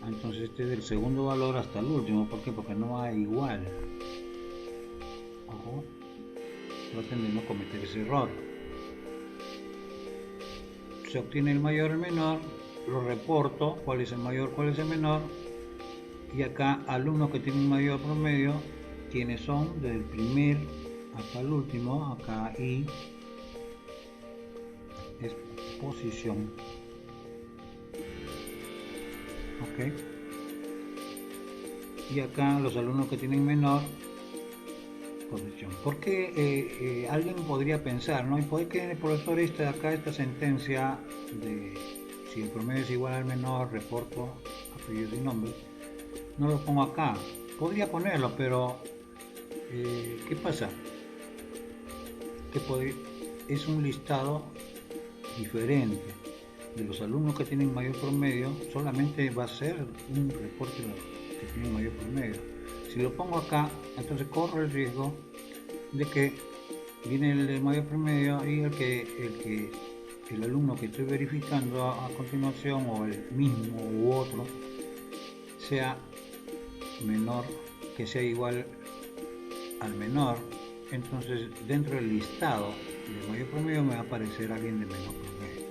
Entonces este es del segundo valor hasta el último. ¿Por qué? Porque no hay igual. Ojo, traten de no cometer ese error. Se obtiene el mayor y el menor, lo reporto, cuál es el mayor, cuál es el menor, y acá alumnos que tienen mayor promedio, quienes son desde el primer hasta el último. Acá y es posición. ok. Y acá los alumnos que tienen menor posición. ¿Por qué alguien podría pensar, ¿no? ¿Y por qué el profesor acá esta sentencia de si el promedio es igual al menor, reporto apellidos y nombres? No lo pongo acá. Podría ponerlo, pero ¿qué pasa? Es un listado diferente. De los alumnos que tienen mayor promedio, solamente va a ser un reporte de los que tienen mayor promedio. Si lo pongo acá, entonces corro el riesgo de que viene el de mayor promedio y el alumno que estoy verificando a continuación, o el mismo u otro, sea menor, que sea igual al menor. Entonces dentro del listado de mayor promedio me va a aparecer alguien de menor promedio.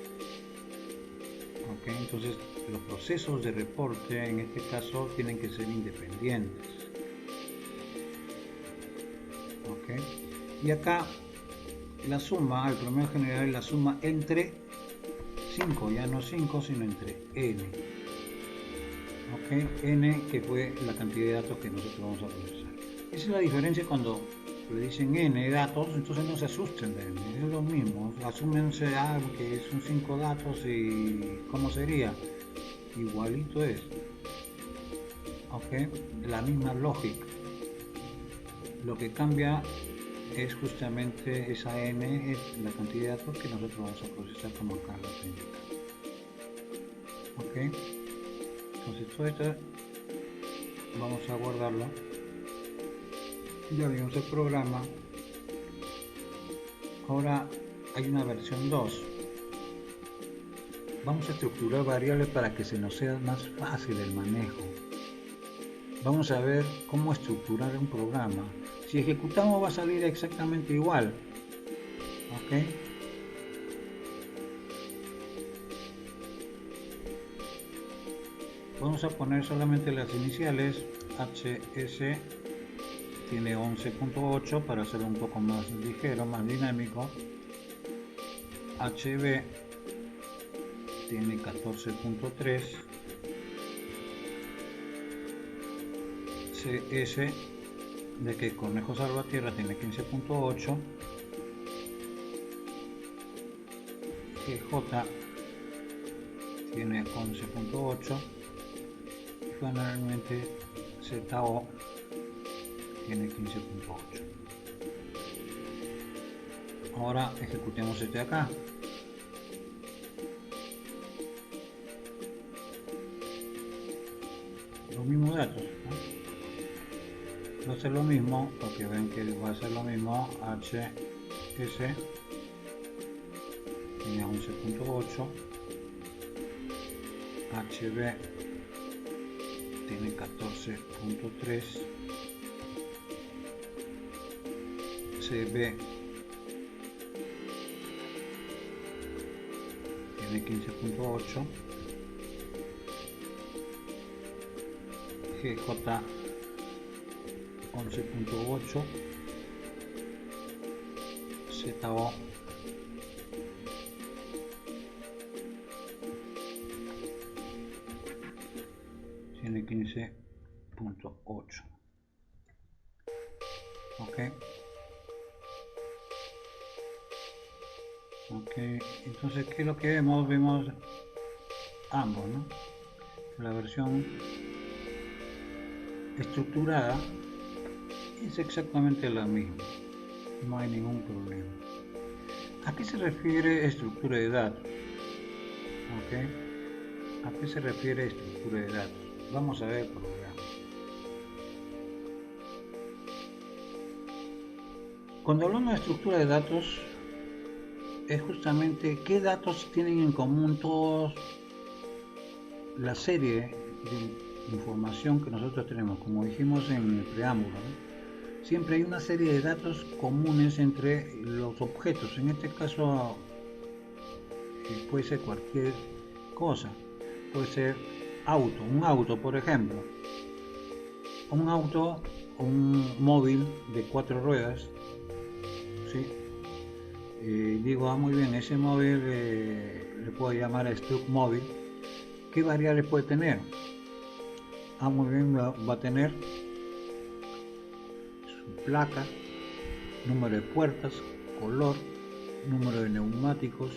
¿Okay? Entonces los procesos de reporte en este caso tienen que ser independientes. ¿Okay? Y acá la suma, el promedio general es la suma entre 5, ya no 5 sino entre n. ¿Okay? N, que fue la cantidad de datos que nosotros vamos a procesar. Esa es la diferencia cuando le dicen n datos, entonces no se asusten de n, es lo mismo, asúmense que son 5 datos y ¿cómo sería? Igualito es. ¿Okay? La misma lógica. Lo que cambia es justamente esa n, es la cantidad de datos que nosotros vamos a procesar como acá la técnica. ¿Ok? Entonces todo esto vamos a guardarlo. Ya vimos el programa. Ahora hay una versión 2. Vamos a estructurar variables para que se nos sea más fácil el manejo. Vamos a ver cómo estructurar un programa. Si ejecutamos va a salir exactamente igual. ¿Ok? Vamos a poner solamente las iniciales. HS tiene 11.8 para hacerlo un poco más ligero, más dinámico. HB tiene 14.3. CS de que Conejo Salvatierra tiene 15.8. GJ tiene 11.8 y finalmente ZO tiene 15.8. Ahora ejecutemos este de acá. Los mismos datos, ¿no? Va a ser lo mismo, porque ven que va a ser lo mismo. HS tiene 11.8, HB tiene 14.3, CB tiene 15.8, GJ 11.8, ZO tiene 15.8. Ok, entonces ¿qué es lo que vemos? Vemos ambos, ¿no? La versión estructurada es exactamente la misma, no hay ningún problema. ¿A qué se refiere estructura de datos? ¿A qué se refiere estructura de datos? Vamos a ver el programa. Cuando hablamos de estructura de datos, es justamente qué datos tienen en común todos la serie de información que nosotros tenemos, como dijimos en el preámbulo, ¿no? Siempre hay una serie de datos comunes entre los objetos. En este caso puede ser cualquier cosa, puede ser un auto por ejemplo, un móvil de 4 ruedas, ¿sí? Digo, muy bien, ese móvil le puedo llamar a struct móvil. ¿Qué variables puede tener? Muy bien, va a tener su placa, número de puertas, color, número de neumáticos.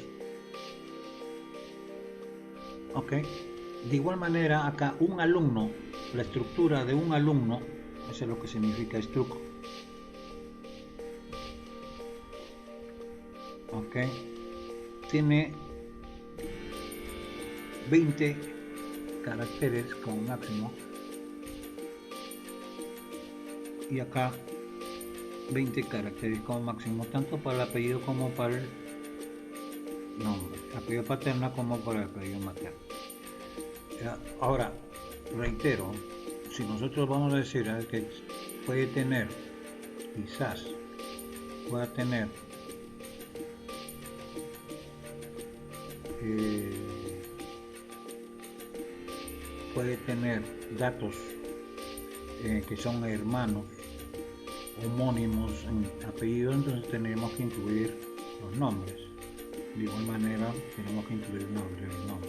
Ok, de igual manera acá un alumno, la estructura de un alumno, eso es lo que significa struct. Ok, tiene 20 caracteres como máximo, y acá 20 caracteres como máximo, tanto para el apellido como para el nombre, apellido paterno como para el apellido materno. Ahora, reitero, si nosotros vamos a decir que puede tener, quizás pueda tener datos que son hermanos, homónimos en apellido, entonces tenemos que incluir los nombres. De igual manera tenemos que incluir el nombre.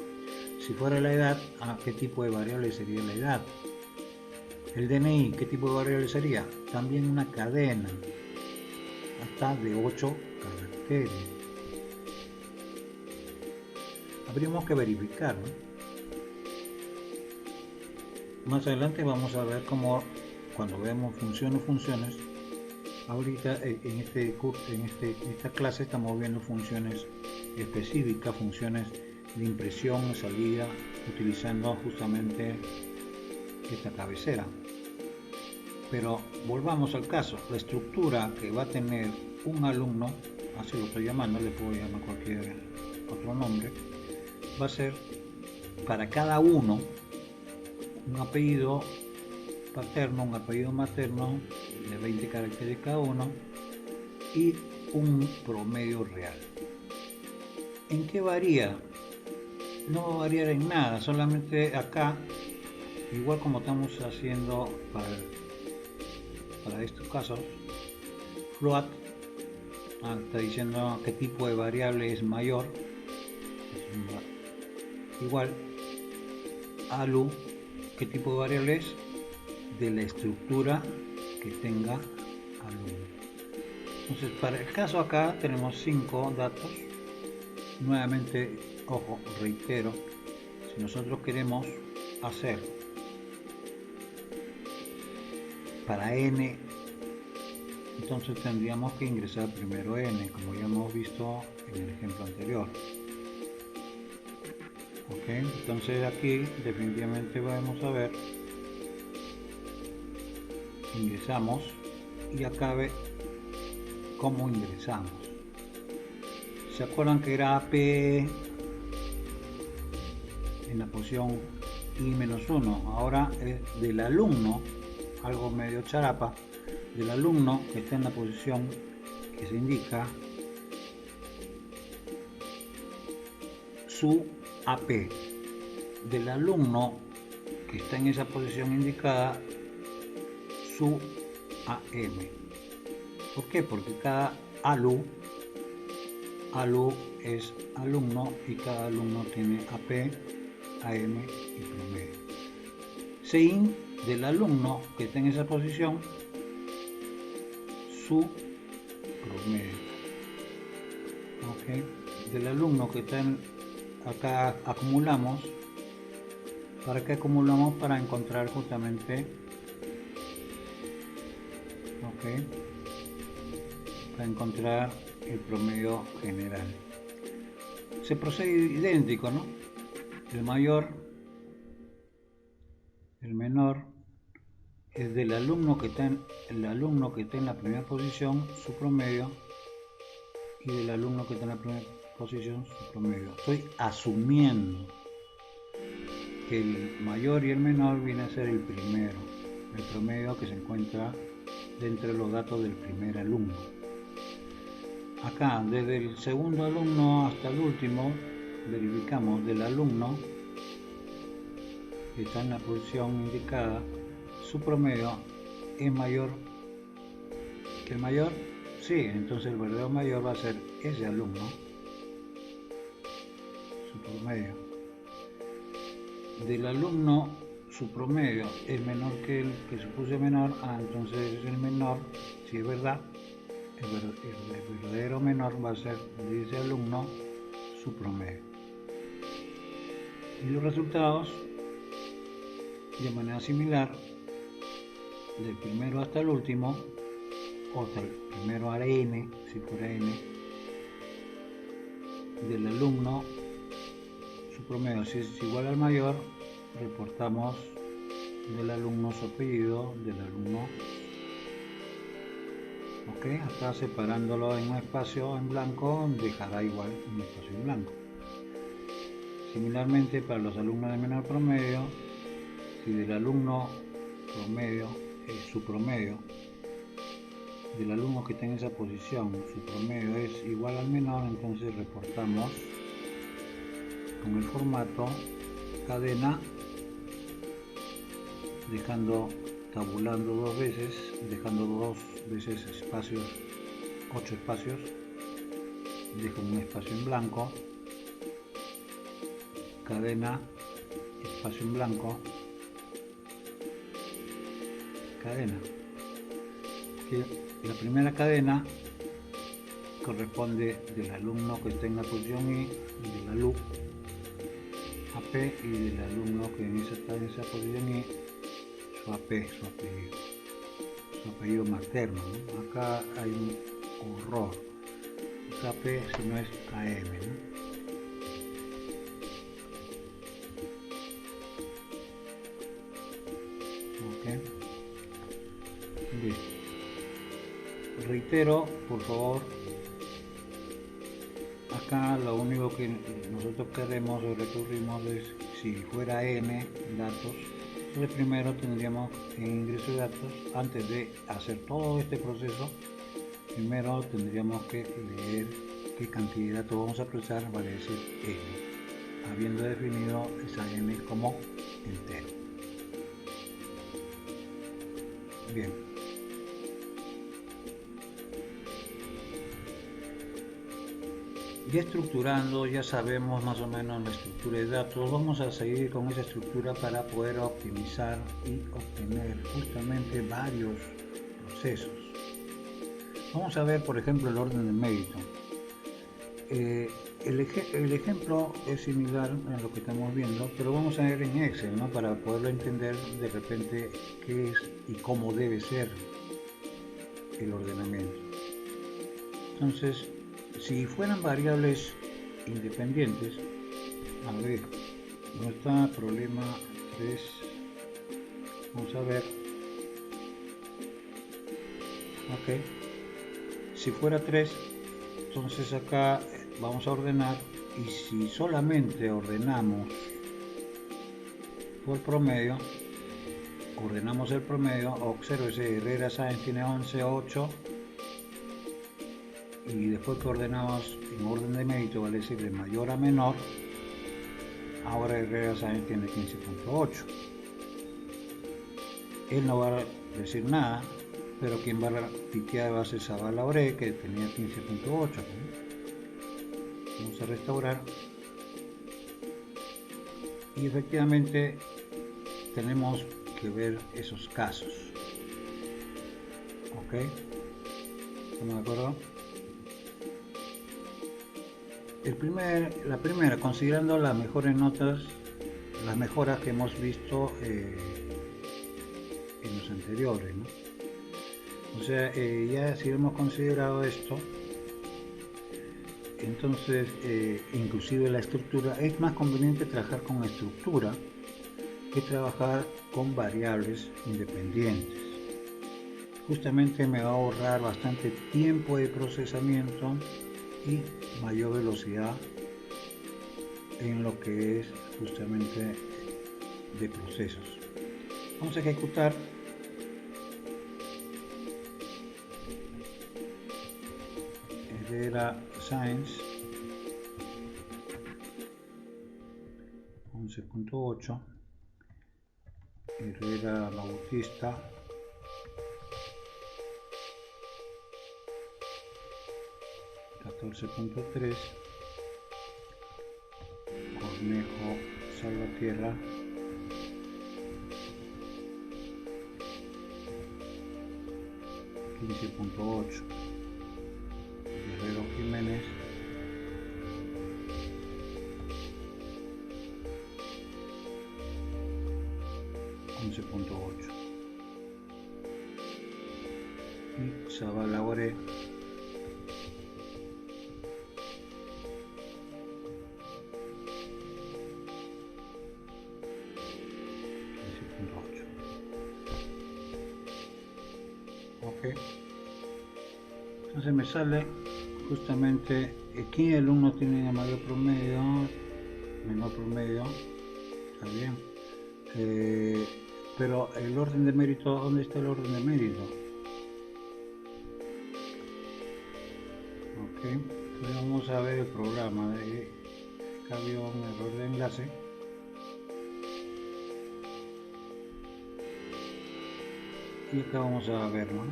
Si fuera la edad, ¿qué tipo de variable sería la edad? El DNI, ¿qué tipo de variable sería? También una cadena, hasta de 8 caracteres. Habríamos que verificar, ¿no? Más adelante vamos a ver cómo, cuando vemos funciones, ahorita en esta clase estamos viendo funciones específicas, funciones de impresión, salida, utilizando justamente esta cabecera. Pero volvamos al caso, la estructura que va a tener un alumno, así lo estoy llamando, le puedo llamar cualquier otro nombre, va a ser para cada uno un apellido paterno, un apellido materno de 20 caracteres cada uno y un promedio real. ¿En qué varía? No va a variar en nada, solamente acá, igual como estamos haciendo para estos casos, float está diciendo qué tipo de variable es mayor, igual alu, qué tipo de variable es de la estructura que tenga alumno. Entonces, para el caso acá tenemos 5 datos. Nuevamente, ojo, reitero, si nosotros queremos hacer para n, entonces tendríamos que ingresar primero n, como ya hemos visto en el ejemplo anterior. Ok, entonces aquí definitivamente vamos a ver, ingresamos y acá ve cómo ingresamos. ¿Se acuerdan que era AP en la posición I-1? Ahora es del alumno, algo medio charapa, del alumno que está en la posición que se indica su AP, del alumno que está en esa posición indicada su AM. ¿Por qué? Porque cada ALU es alumno y cada alumno tiene AP, AM y promedio. Sein del alumno que está en esa posición su promedio. Okay. Del alumno que está acá acumulamos. ¿Para qué acumulamos? Para encontrar justamente, para encontrar el promedio general. Se procede idéntico, ¿no? El mayor, el menor es del alumno que está en la primera posición, su promedio, y del alumno que está en la primera posición, su promedio. Estoy asumiendo que el mayor y el menor viene a ser el primero, el promedio que se encuentra dentro de los datos del primer alumno. Acá, desde el segundo alumno hasta el último, verificamos del alumno que está en la posición indicada, su promedio es mayor que el mayor. Sí, entonces el verdadero mayor va a ser ese alumno, su promedio. Del alumno, su promedio es menor que el que supuse menor, entonces el menor, si es verdad, el verdadero menor va a ser de ese alumno su promedio. Y los resultados, de manera similar, del primero hasta el último, o del primero a la n, si fuera n, del alumno, su promedio, si es igual al mayor, reportamos del alumno su apellido, del alumno. Ok, acá separándolo en un espacio en blanco, dejará igual un espacio en blanco. Similarmente, para los alumnos de menor promedio, si del alumno promedio es su promedio, del alumno que está en esa posición, su promedio es igual al menor, entonces reportamos con el formato cadena, tabulando dos veces, dejando dos veces espacios, 8 espacios, dejo un espacio en blanco, cadena, espacio en blanco, cadena. La primera cadena corresponde del alumno que está en la posición I, de la LU AP, y del alumno que está en esa posición I, su AP, su apellido materno, ¿no? Acá hay un horror, es AP si no es AM, ¿no? Ok, listo. Reitero, por favor, acá lo único que nosotros queremos o recurrimos es, si fuera n datos, entonces primero tendríamos en ingreso de datos, antes de hacer todo este proceso, primero tendríamos que leer qué cantidad de datos vamos a procesar, vale decir n, habiendo definido esa n como entero. Bien. Ya estructurando, ya sabemos más o menos la estructura de datos, vamos a seguir con esa estructura para poder optimizar y obtener justamente varios procesos. Vamos a ver, por ejemplo, el orden de mérito. El ejemplo es similar a lo que estamos viendo, pero vamos a ver en Excel, ¿no? Para poderlo entender de repente qué es y cómo debe ser el ordenamiento. Entonces, si fueran variables independientes, a ver, no está problema 3, vamos a ver, ok, si fuera 3, entonces acá vamos a ordenar, y si solamente ordenamos por promedio, ordenamos el promedio, observe, Herrera Sáenz tiene 11, 8, y después que ordenamos en orden de mérito, vale decir de mayor a menor, ahora Herrera Sáenz tiene 15.8. Él no va a decir nada, pero quien va a piquear va a ser Zavala Oré, que tenía 15.8. Vamos a restaurar, y efectivamente tenemos que ver esos casos. Ok, ¿estamos de acuerdo? La primera, considerando las mejores notas, las mejoras que hemos visto en los anteriores, ¿no? O sea, ya si hemos considerado esto, entonces inclusive la estructura, es más conveniente trabajar con estructura que trabajar con variables independientes. Justamente me va a ahorrar bastante tiempo de procesamiento y mayor velocidad en lo que es justamente de procesos. Vamos a ejecutar. Herrera Sáenz 11.8, Herrera Bautista 14.3, Cornejo Salvatierra 15.8. Guerrero Jiménez 11.8 y Zavala Ore 15.8. Ok, entonces me sale justamente aquí el alumno tiene el mayor promedio, menor promedio, está bien, pero el orden de mérito, ¿dónde está el orden de mérito? Ok, entonces vamos a ver el programa. Acá había un error de enlace. Y acá vamos a ver, ¿no?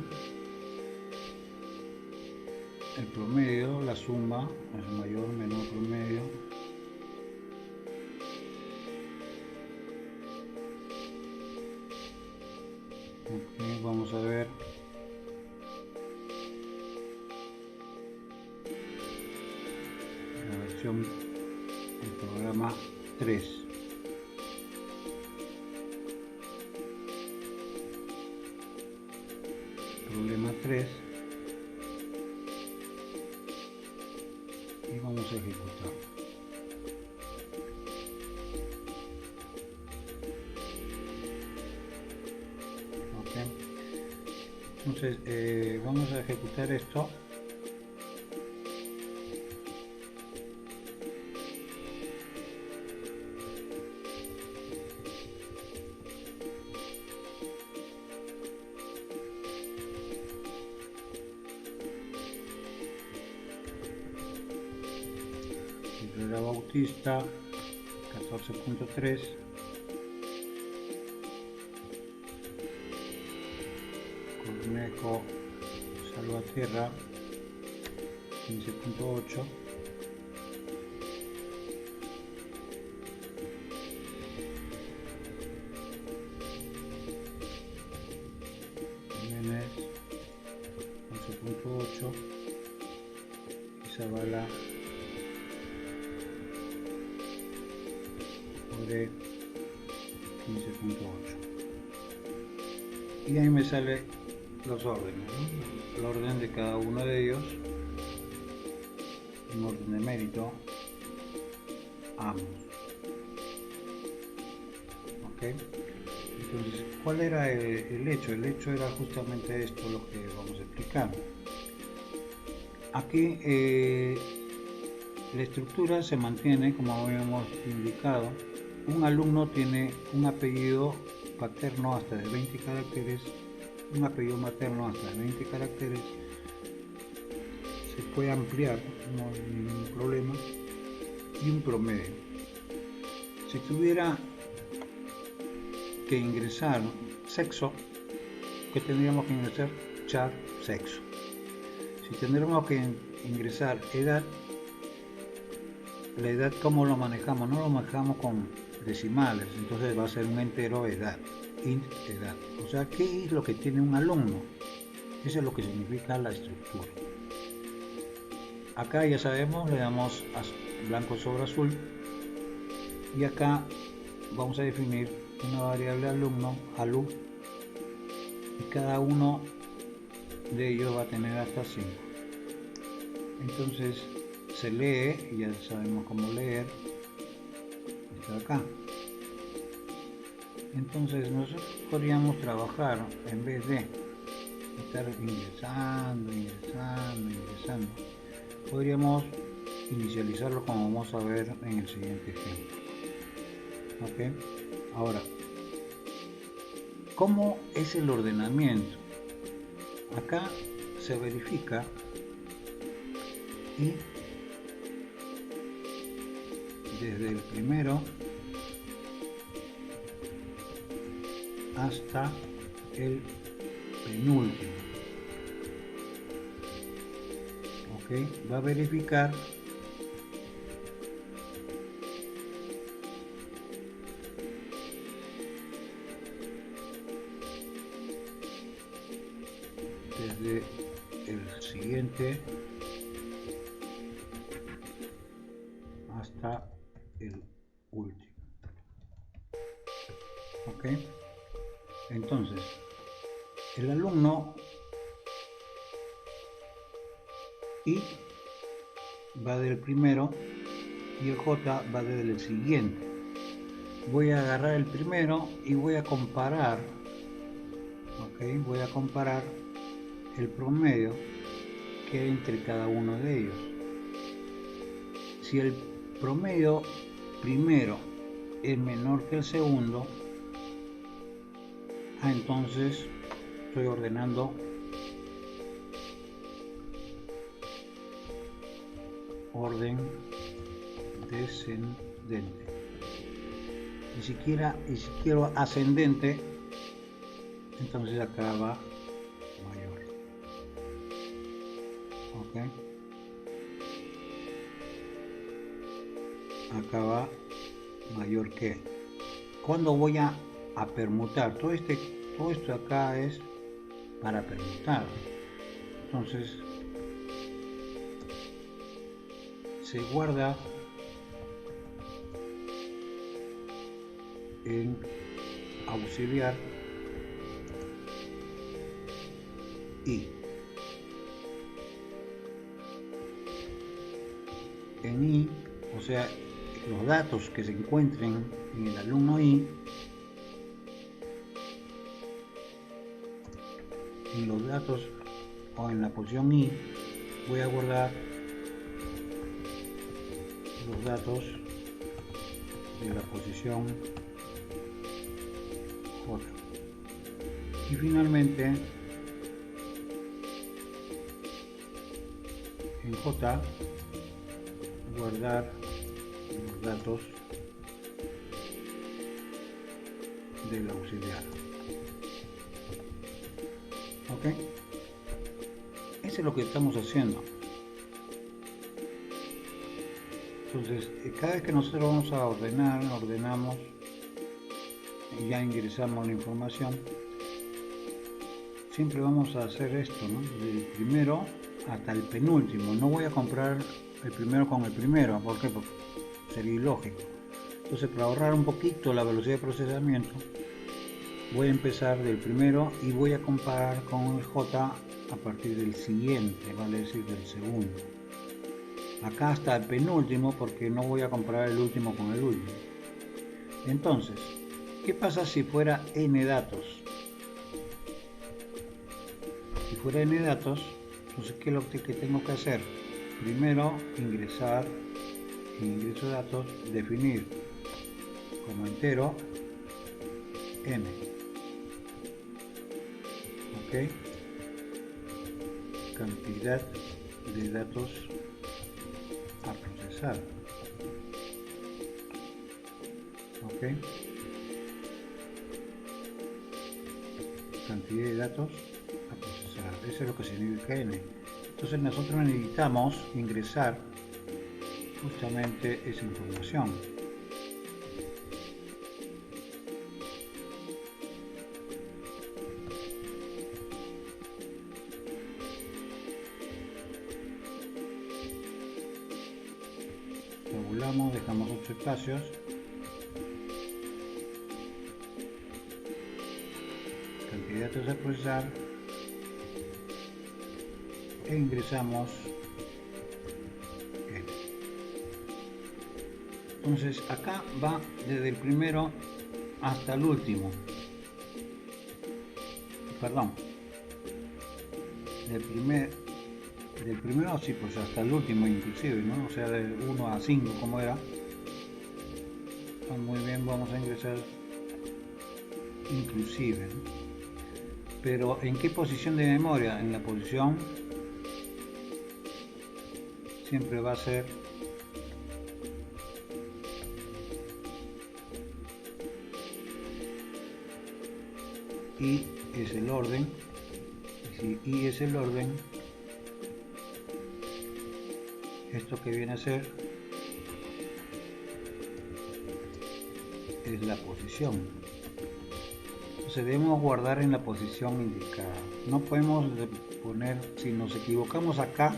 El promedio, la suma, es mayor, menor promedio. Ok, vamos a ver. La versión del programa 3. Problema 3. Y vamos a ejecutar. Ok, entonces vamos a ejecutar esto. Herrera Bautista 14.3, Cornejo Salvatierra 15.8, Jiménez 11.8 y Zavala 15.8. Y ahí me sale los órdenes, ¿no? El orden de cada uno de ellos, un orden de mérito, ambos. Ok, entonces, ¿cuál era el hecho? El hecho era justamente esto, lo que vamos a explicar. Aquí la estructura se mantiene como habíamos indicado. Un alumno tiene un apellido paterno hasta de 20 caracteres, un apellido materno hasta de 20 caracteres, se puede ampliar, no hay ningún problema, y un promedio. Si tuviera que ingresar sexo, ¿qué tendríamos que ingresar? Char, sexo. Si tendríamos que ingresar edad, la edad, ¿cómo lo manejamos? No lo manejamos con decimales, entonces va a ser un entero edad, int edad. O sea, ¿qué es lo que tiene un alumno? Eso es lo que significa la estructura. Acá ya sabemos, le damos blanco sobre azul y acá vamos a definir una variable alumno, alu, y cada uno de ellos va a tener hasta 5. Entonces se lee, y ya sabemos cómo leer, está acá. Entonces nosotros podríamos trabajar, en vez de estar ingresando, podríamos inicializarlo como vamos a ver en el siguiente ejemplo. Ok, ahora, ¿cómo es el ordenamiento? Acá se verifica y desde el primero hasta el penúltimo. Ok, va a verificar desde desde el siguiente hasta el último. Ok, entonces el alumno I va del primero y el J va desde el siguiente. Voy a agarrar el primero y voy a comparar, ok, voy a comparar el promedio que hay entre cada uno de ellos. Si el promedio primero es menor que el segundo, entonces estoy ordenando orden descendente. Y si quiero ascendente, entonces acá va mayor. Ok, acá va mayor que. Cuando voy a permutar, todo esto acá es para permutar. Entonces se guarda en auxiliar y en I, o sea, los datos que se encuentren en el alumno I, en los datos o en la posición I, voy a guardar los datos de la posición J. Y finalmente en J guardar los datos del auxiliar. Ok, eso es lo que estamos haciendo. Entonces, cada vez que nosotros vamos a ordenar, ordenamos y ya ingresamos la información, siempre vamos a hacer esto, ¿no? Del primero hasta el penúltimo. No voy a comparar el primero con el primero. ¿Por qué? Porque sería ilógico. Entonces, para ahorrar un poquito la velocidad de procesamiento, voy a empezar del primero y voy a comparar con el J a partir del siguiente, vale decir del segundo. Acá hasta el penúltimo, porque no voy a comparar el último con el último. Entonces, ¿qué pasa si fuera n datos? Si fuera n datos, entonces ¿qué es lo que tengo que hacer? Primero ingresar en ingreso de datos, definir como entero n. Ok, cantidad de datos a procesar. Ok, cantidad de datos a procesar, eso es lo que significa n. Entonces nosotros necesitamos ingresar justamente esa información. Tabulamos, dejamos 8 espacios. Cantidad de datos a procesar e ingresamos n. Entonces acá va desde el primero hasta el último, perdón, del primero sí, pues hasta el último inclusive, ¿no? O sea, del 1 a 5 como era. Muy bien, vamos a ingresar inclusive, ¿no? Pero ¿en qué posición de memoria? En la posición siempre va a ser I es el orden, y si I es el orden, esto que viene a ser es la posición. Entonces debemos guardar en la posición indicada. No podemos poner, si nos equivocamos acá,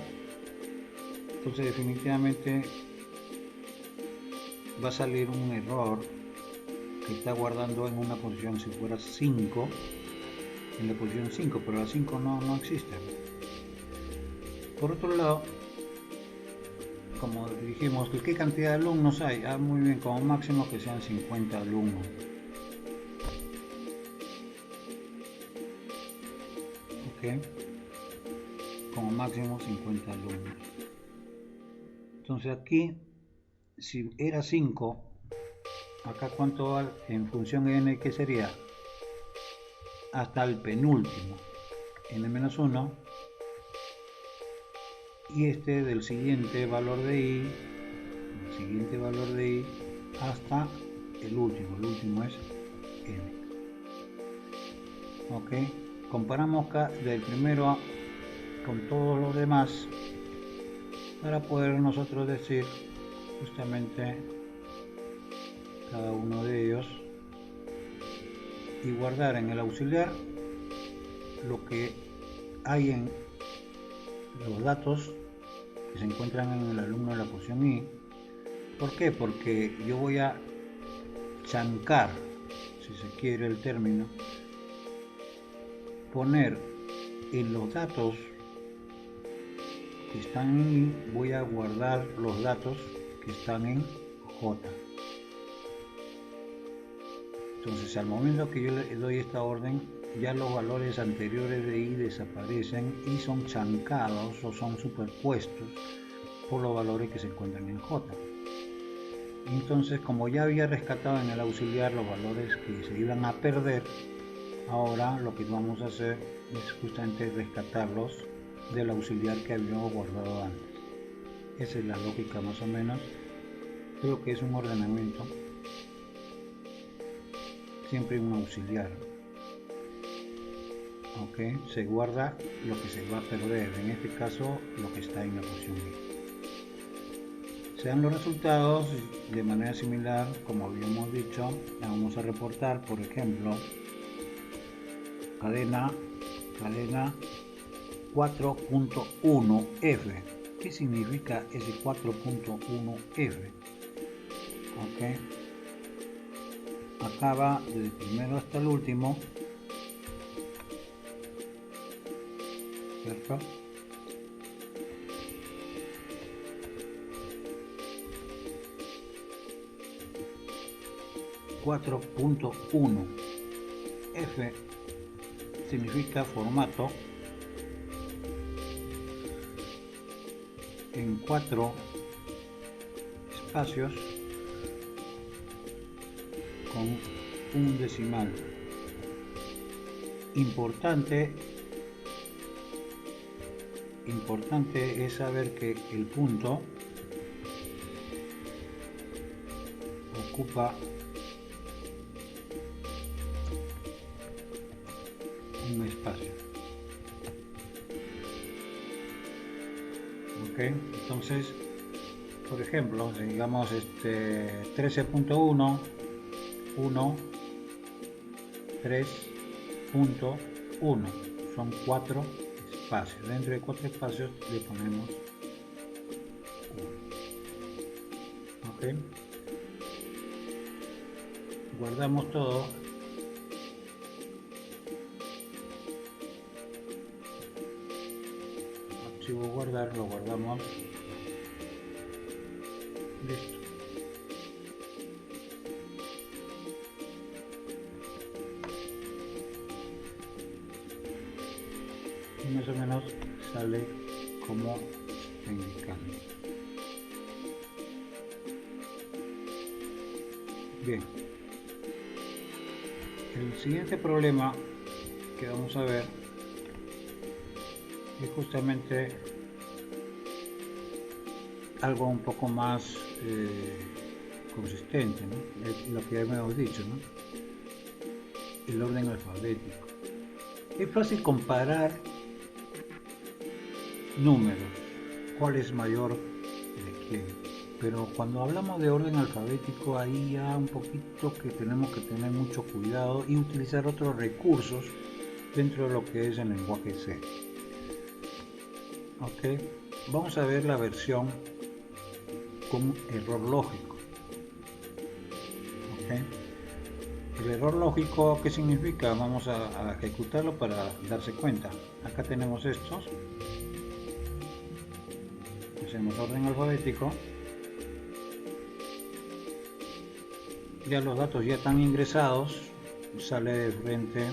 entonces definitivamente va a salir un error que está guardando en una posición, si fuera 5, en la posición 5, pero la 5 no existe. Por otro lado, como dijimos, ¿qué cantidad de alumnos hay? Muy bien, como máximo que sean 50 alumnos. Ok, como máximo 50 alumnos. Entonces aquí, si era 5, acá cuánto va en función de n, ¿qué sería? Hasta el penúltimo, n-1, y este del siguiente valor de i, hasta el último es n. Ok, comparamos acá del primero con todos los demás para poder nosotros decir justamente cada uno de ellos y guardar en el auxiliar lo que hay en los datos que se encuentran en el alumno de la posición I. ¿Por qué? Porque yo voy a chancar, si se quiere el término, poner en los datos que están en I, voy a guardar los datos que están en J. Entonces al momento que yo le doy esta orden, ya los valores anteriores de I desaparecen y son chancados o son superpuestos por los valores que se encuentran en J. Entonces, como ya había rescatado en el auxiliar los valores que se iban a perder, ahora lo que vamos a hacer es justamente rescatarlos del auxiliar que habíamos guardado antes. Esa es la lógica más o menos de lo que es un ordenamiento. Siempre un auxiliar. Ok, se guarda lo que se va a perder, en este caso lo que está en la posición B. Se dan los resultados de manera similar, como habíamos dicho. Vamos a reportar, por ejemplo, cadena 4.1F. ¿Qué significa ese 4.1F? Ok, acá va desde el primero hasta el último, ¿cierto? .1 F significa formato en 4 espacios con un decimal. Importante es saber que el punto ocupa un espacio. Ok, entonces, por ejemplo, digamos 13.1 1 3.1 son 4 espacios. Dentro de 4 espacios le ponemos 1. Ok, guardamos todo. Archivo guardar, lo guardamos. Listo. Y más o menos sale como está indicando. Bien. El siguiente problema que vamos a ver es justamente algo un poco más consistente, ¿no? Es lo que ya hemos dicho, ¿no? El orden alfabético. Es fácil comparar números, cuál es mayor de quién, pero cuando hablamos de orden alfabético, ahí ya un poquito que tenemos que tener mucho cuidado y utilizar otros recursos dentro de lo que es el lenguaje C. Ok, vamos a ver la versión con error lógico. Ok, el error lógico, ¿qué significa? Vamos a ejecutarlo para darse cuenta. Acá tenemos estos, hacemos orden alfabético, ya los datos ya están ingresados, sale de frente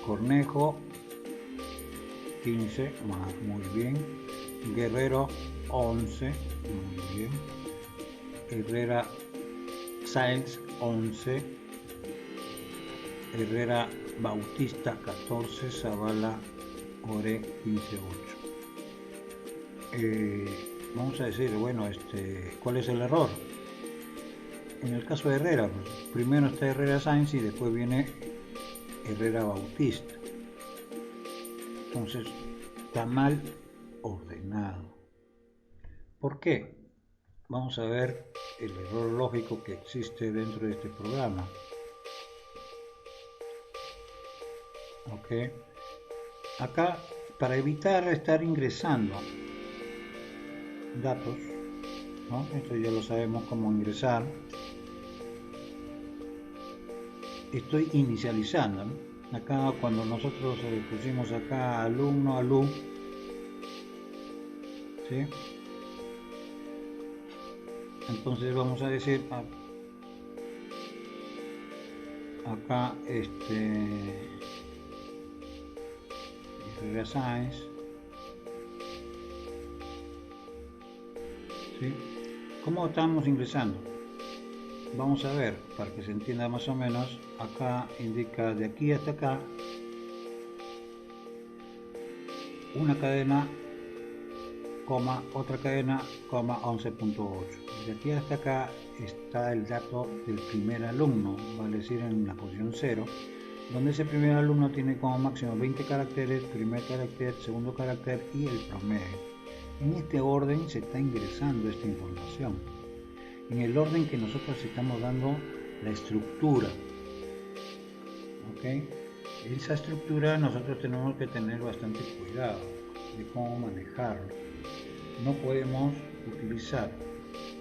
Cornejo 15, muy bien, Guerrero 11, muy bien, Herrera Sáenz 11, Herrera Bautista 14, Zavala Ore 15.8. Vamos a decir, bueno, ¿cuál es el error? En el caso de Herrera, pues, primero está Herrera Sáenz y después viene Herrera Bautista. Entonces, está mal ordenado. ¿Por qué? Vamos a ver el error lógico que existe dentro de este programa. Ok. Acá, para evitar estar ingresando datos, ¿no? Esto ya lo sabemos cómo ingresar. Estoy inicializando, ¿no? Acá cuando nosotros pusimos acá alumno, ¿sí? Entonces vamos a decir acá Herrera Sáenz, ¿sí? ¿Cómo estamos ingresando? Vamos a ver, para que se entienda más o menos, acá indica de aquí hasta acá una cadena, coma, otra cadena, coma 11.8. De aquí hasta acá está el dato del primer alumno, vale decir en la posición 0, donde ese primer alumno tiene como máximo 20 caracteres, primer carácter, segundo carácter y el promedio. En este orden se está ingresando esta información, en el orden que nosotros estamos dando la estructura. ¿Ok? Esa estructura nosotros tenemos que tener bastante cuidado de cómo manejarlo. No podemos utilizar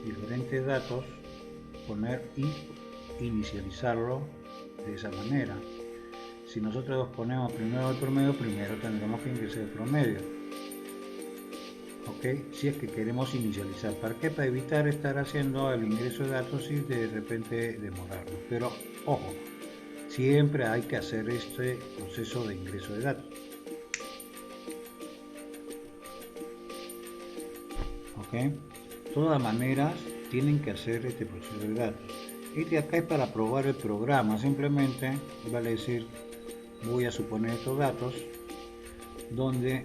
diferentes datos, poner y inicializarlo de esa manera. Si nosotros ponemos primero el promedio, primero tendremos que ingresar el promedio. ¿Ok? Si es que queremos inicializar. ¿Para qué? Para evitar estar haciendo el ingreso de datos y de repente demorarnos. Pero ojo, siempre hay que hacer este proceso de ingreso de datos. ¿Ok? De todas maneras, tienen que hacer este proceso de datos. Este acá es para probar el programa. Simplemente vale decir, voy a suponer estos datos, donde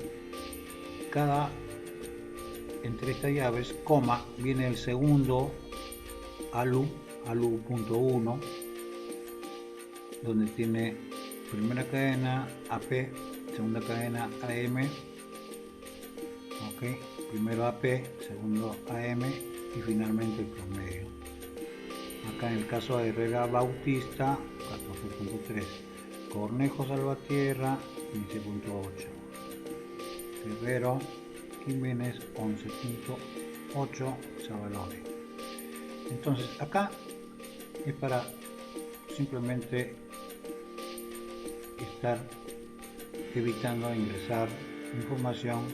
cada entre estas llaves, coma, viene el segundo alu.1, donde tiene primera cadena AP, segunda cadena AM, ok, primero AP, segundo AM y finalmente el promedio. Acá en el caso de Herrera Bautista 14.3, Cornejo Salvatierra 15.8, Herrero Jiménez 11.8, Zabalone. Entonces acá es para simplemente estar evitando ingresar información,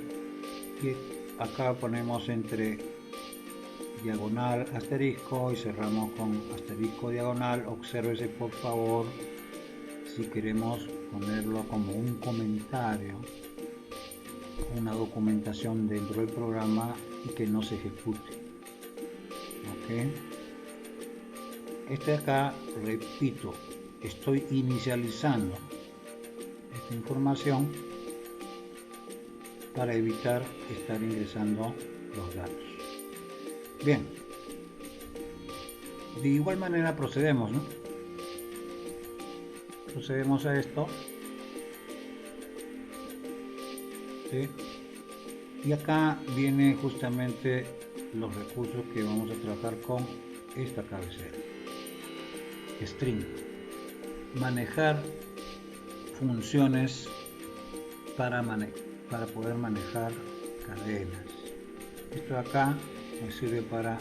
y acá ponemos entre diagonal asterisco y cerramos con asterisco diagonal. Obsérvese por favor si queremos ponerlo como un comentario, una documentación dentro del programa y que no se ejecute. Ok, acá, repito, estoy inicializando esta información para evitar estar ingresando los datos. Bien, de igual manera procedemos, ¿no? Procedemos a esto. ¿Sí? Y acá viene justamente los recursos que vamos a trabajar con esta cabecera. String. Manejar funciones para poder manejar cadenas. Esto de acá me sirve para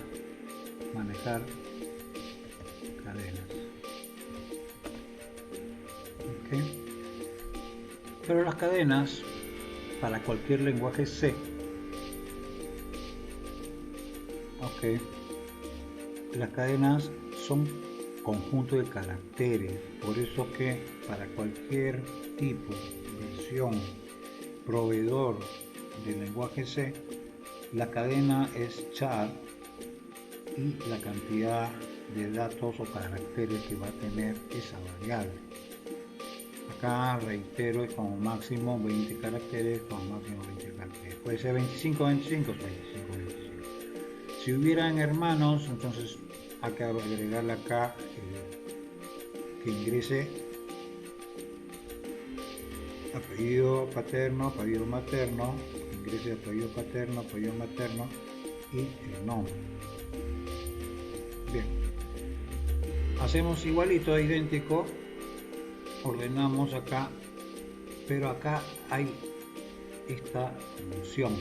manejar cadenas. ¿Okay? Pero las cadenas, para cualquier lenguaje C, las cadenas son conjunto de caracteres, por eso que para cualquier tipo, versión, proveedor del lenguaje C, la cadena es char y la cantidad de datos o caracteres que va a tener esa variable. Acá reitero, es como máximo 20 caracteres, como máximo 20 caracteres. Puede ser 25, 25, 25, 25. Si hubieran hermanos, entonces hay que agregarle acá que ingrese apellido paterno, apellido materno, ingrese apellido paterno, apellido materno y el nombre. Bien, hacemos igualito, idéntico, ordenamos acá, pero acá hay esta función,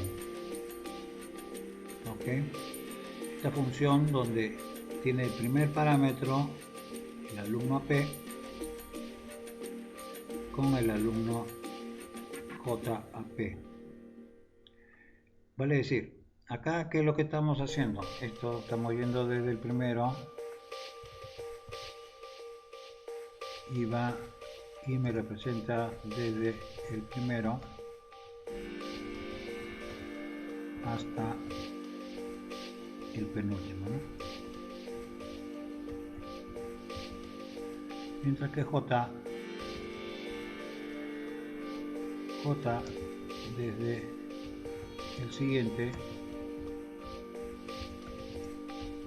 esta función donde tiene el primer parámetro el alumno AP con el alumno JAP. Vale decir, acá ¿qué es lo que estamos haciendo? Esto estamos yendo desde el primero y va y me representa desde el primero hasta el penúltimo, ¿no? Mientras que J desde el siguiente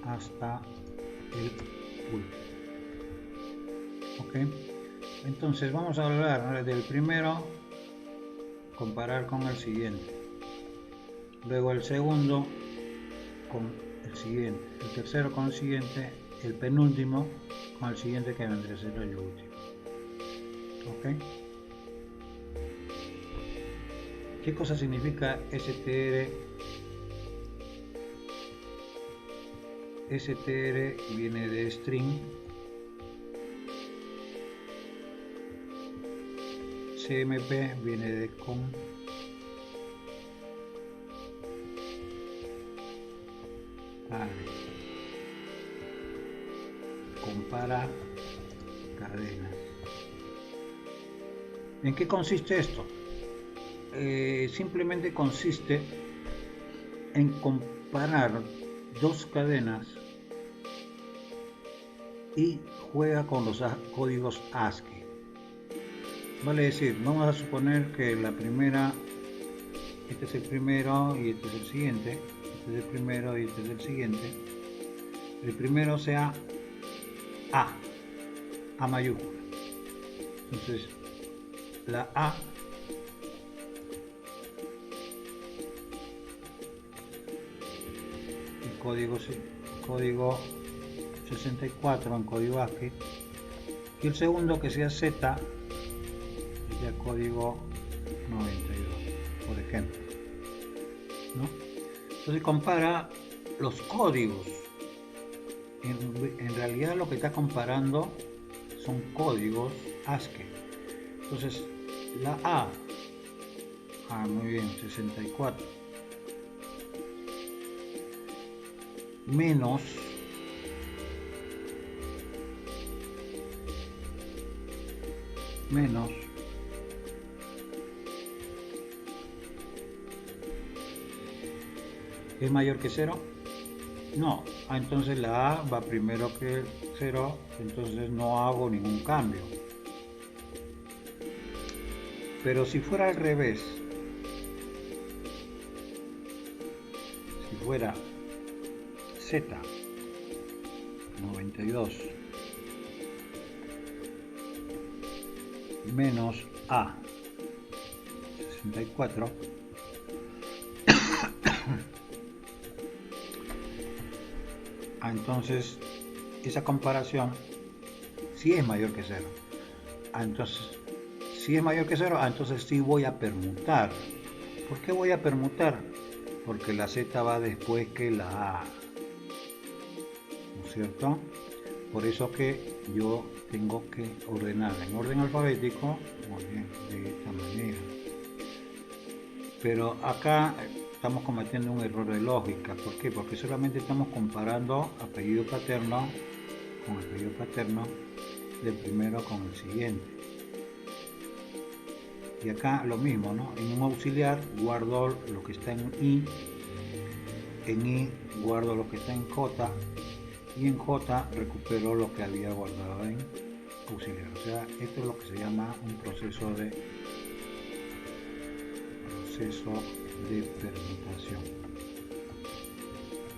hasta el último. ¿Ok? Entonces vamos a hablar del primero, comparar con el siguiente, luego el segundo con el siguiente, el tercero con el siguiente, el penúltimo con el siguiente, que vendría a ser el último. ¿Ok? ¿Qué cosa significa str? Str viene de string, CMP viene de con, compara cadenas. ¿En qué consiste esto? Simplemente consiste en comparar dos cadenas y juega con los códigos ASCII. Vale decir, vamos a suponer que la primera, este es el primero y este es el siguiente, este es el primero y este es el siguiente. El primero sea A mayúscula. Entonces, la A código 64 en código ASCII, y el segundo que sea Z, sería código 92, por ejemplo, ¿no? Entonces compara los códigos. En realidad lo que está comparando son códigos ASCII. Entonces la muy bien, 64 menos ¿es mayor que 0? No, entonces la A va primero que 0, entonces no hago ningún cambio. Pero si fuera al revés, si fuera Z 92 menos A 64, entonces esa comparación sí es mayor que 0. Entonces, si es mayor que 0, entonces sí voy a permutar. ¿Por qué voy a permutar? porque la Z va después que la A, ¿no es cierto? Por eso que yo tengo que ordenar en orden alfabético, muy bien, de esta manera. Pero acá estamos cometiendo un error de lógica. ¿Por qué? Porque solamente estamos comparando apellido paterno con apellido paterno del primero con el siguiente. Y acá lo mismo, ¿no? En un auxiliar guardo lo que está en I guardo lo que está en J, y en J recupero lo que había guardado en auxiliar. O sea, esto es lo que se llama un proceso de permutación,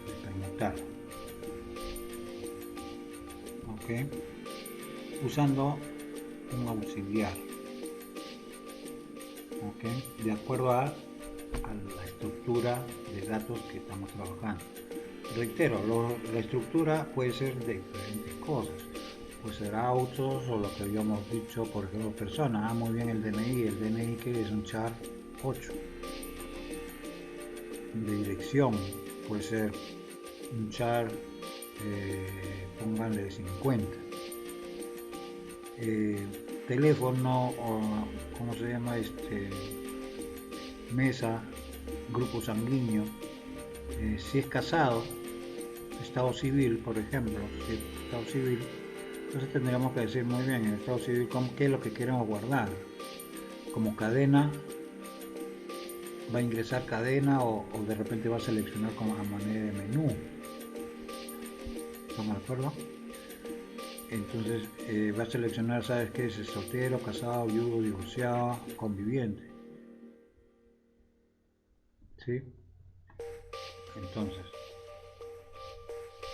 de permutar, ¿ok? Usando un auxiliar, ¿ok? De acuerdo a la estructura de datos que estamos trabajando. Reitero, la estructura puede ser de diferentes cosas, puede ser autos o lo que habíamos dicho, por ejemplo, personas. Muy bien, el DNI que es un char 8. De dirección puede ser un char, pónganle 50. Teléfono, o ¿cómo se llama? Mesa, grupo sanguíneo. Si es casado, estado civil, por ejemplo, si es estado civil, entonces tendríamos que decir muy bien en el estado civil qué es lo que queremos guardar. Como cadena, va a ingresar cadena, o de repente va a seleccionar como a manera de menú. ¿Estamos de acuerdo? Entonces va a seleccionar, ¿sabes qué? Es soltero, casado, viudo, divorciado, conviviente. ¿Sí? Entonces,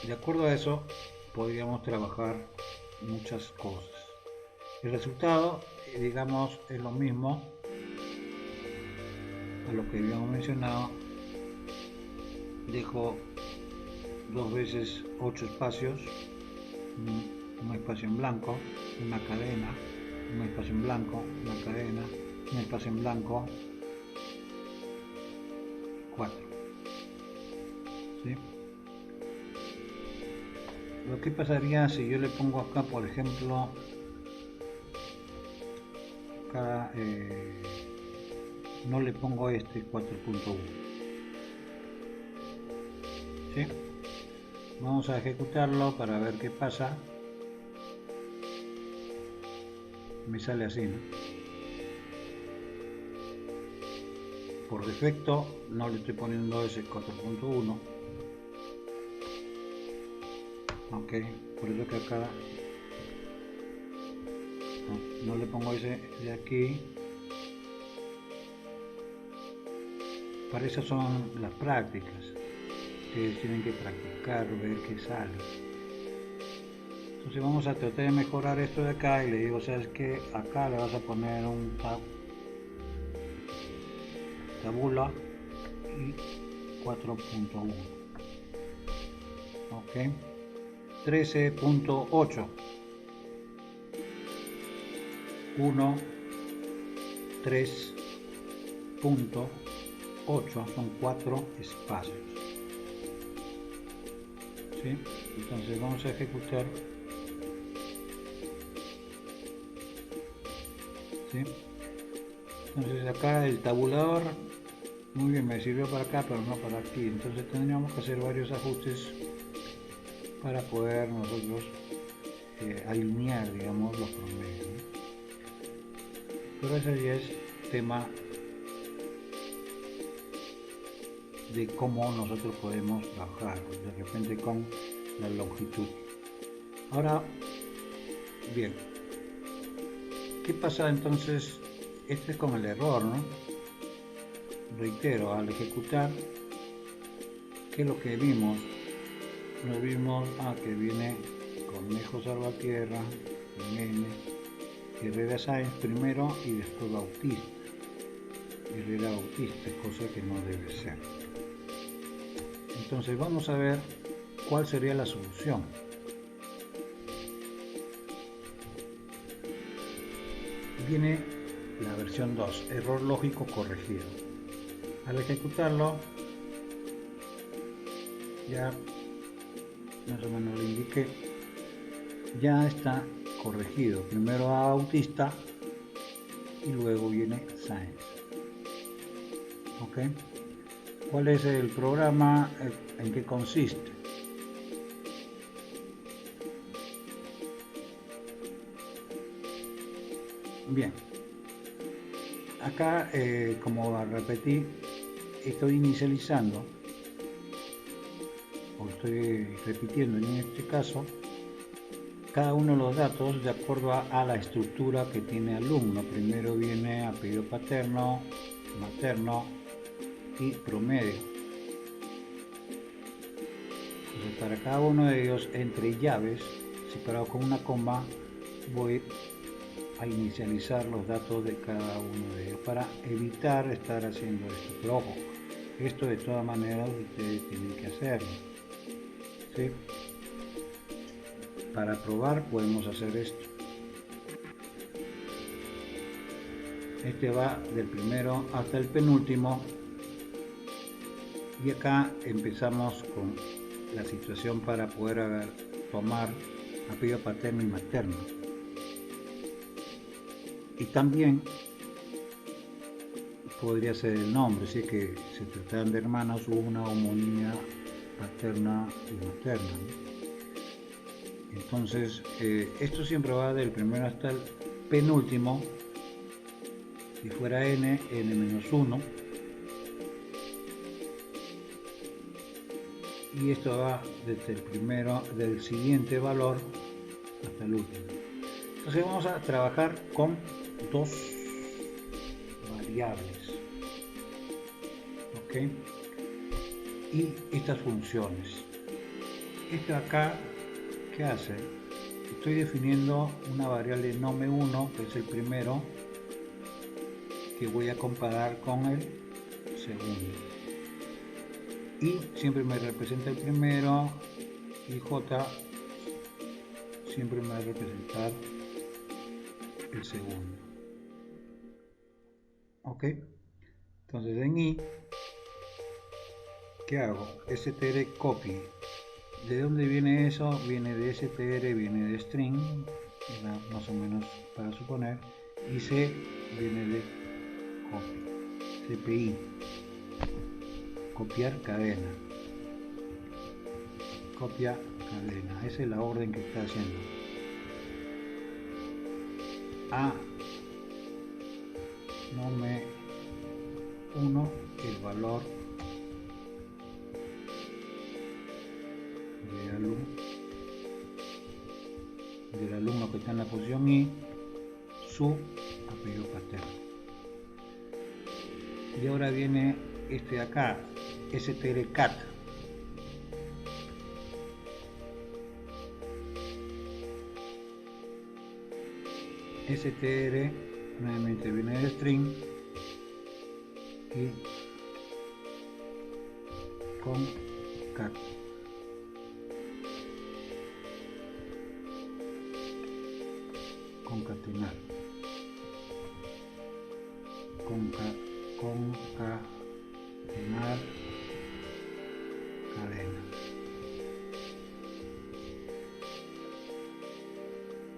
de acuerdo a eso, podríamos trabajar muchas cosas. El resultado, digamos, es lo mismo a lo que habíamos mencionado. Dejo 2 veces 8 espacios, un espacio en blanco, una cadena, un espacio en blanco, una cadena, un espacio en blanco, 4. ¿Sí? Lo que pasaría si yo le pongo acá, por ejemplo, acá no le pongo 4.1. ¿Sí? Vamos a ejecutarlo para ver qué pasa. Me sale así, ¿no? Por defecto no le estoy poniendo ese 4.1. Ok, por eso que acá no le pongo ese de aquí. Para eso son las prácticas. Ustedes tienen que practicar, ver qué sale. Entonces vamos a tratar de mejorar esto de acá, y le digo, ¿sabes qué? Acá le vas a poner un tabula y 4.1. ok, 13.8, 1, 3.8 son 4 espacios. ¿Sí? Entonces vamos a ejecutar. ¿Sí? Entonces acá el tabulador, muy bien, me sirvió para acá, pero no para aquí. Entonces tendríamos que hacer varios ajustes para poder nosotros alinear, digamos, los promedios, ¿no? Pero ese ya es tema de cómo nosotros podemos trabajar de repente con la longitud. Ahora bien, ¿qué pasa entonces? Este es con el error, ¿no? Reitero, al ejecutar, ¿qué es lo que vimos? Nos vimos que viene Cornejo Salvatierra, Jiménez, Herrera Sáenz primero y después Bautista. Herrera Bautista, cosa que no debe ser. Entonces vamos a ver cuál sería la solución. Viene la versión 2, error lógico corregido. Al ejecutarlo, ya más o menos lo indiqué, ya está corregido. Primero a Bautista y luego viene Sáenz. ¿Ok? ¿Cuál es el programa? ¿En qué consiste? Bien, acá como repetí, estoy inicializando, o estoy repitiendo en este caso, cada uno de los datos de acuerdo a la estructura que tiene alumno. Primero viene apellido paterno, materno y promedio. Entonces, para cada uno de ellos, entre llaves, separado con una coma, voy a inicializar los datos de cada uno de ellos para evitar estar haciendo esto. Pero ojo, esto de todas maneras ustedes tienen que hacerlo, ¿sí? Para probar podemos hacer esto. Este va del primero hasta el penúltimo y acá empezamos con la situación para poder tomar apellido paterno y materno. Y también podría ser el nombre, si es que se tratan de hermanos o una homonimia paterna y materna, ¿no? Entonces, esto siempre va del primero hasta el penúltimo. Si fuera n, n-1. Y esto va desde el primero, del siguiente valor hasta el último. Entonces vamos a trabajar con dos variables, ¿ok? Y estas funciones. Esto acá, ¿qué hace? Estoy definiendo una variable nome1, que es el primero, que voy a comparar con el segundo. Y siempre me representa el primero, y j siempre me va a representar el segundo. ¿Ok? Entonces en i, ¿qué hago? str copy. ¿De dónde viene eso? Viene de str, viene de string, más o menos para suponer, y c viene de copy, cpi, copiar cadena, copia cadena. Esa es la orden que está haciendo. A nome 1, el valor del alumno que está en la posición i, su apellido paterno. Y ahora viene este de acá, strcat. str nuevamente viene de string y concat. Concatenar, concatenar cadena.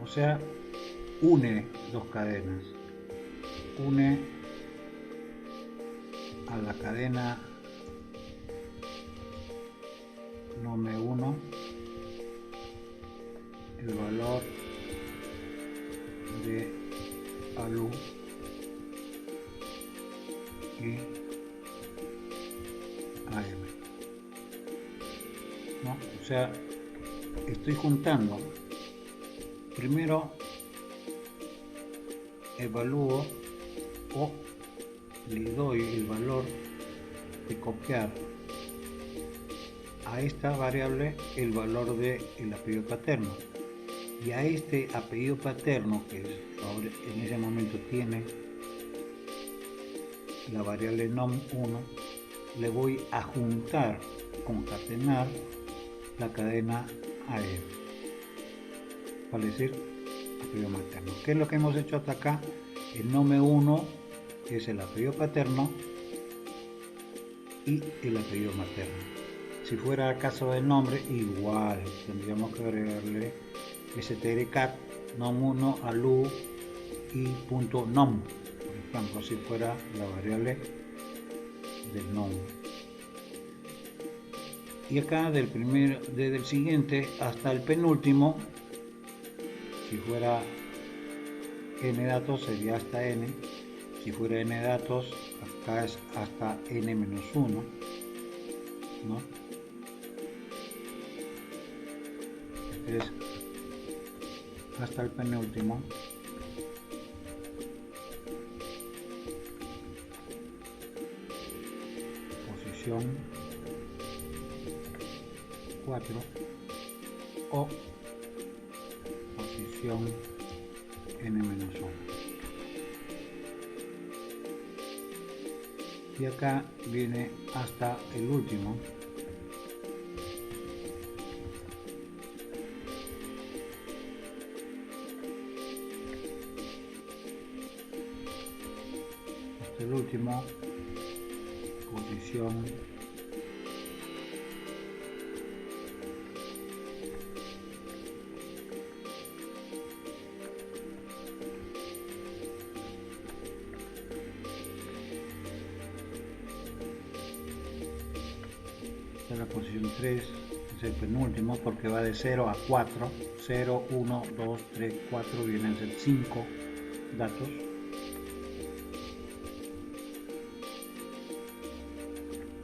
O sea, une dos cadenas, une a la cadena nome1 el valor de alu y am, ¿no? O sea, estoy juntando. Primero evalúo o le doy el valor de copiar a esta variable el valor del apellido paterno, y a este apellido paterno, que ahora en ese momento tiene la variable nom1, le voy a juntar, concatenar la cadena AM, vale decir apellido materno. ¿Qué es lo que hemos hecho hasta acá? El nome1 es el apellido paterno y el apellido materno. Si fuera el caso del nombre, igual tendríamos que agregarle strcat nom1 alu y punto nom, por ejemplo, si fuera la variable del nombre. Y acá desde el siguiente hasta el penúltimo, si fuera n datos sería hasta n, si fuera n datos acá es hasta n-1, ¿no? Este es hasta el penúltimo. Posición 4 o posición n-1. Y acá viene hasta el último. Hasta el último, posición la posición 3 es el penúltimo porque va de 0 a 4, 0, 1, 2, 3, 4, vienen a ser 5 datos.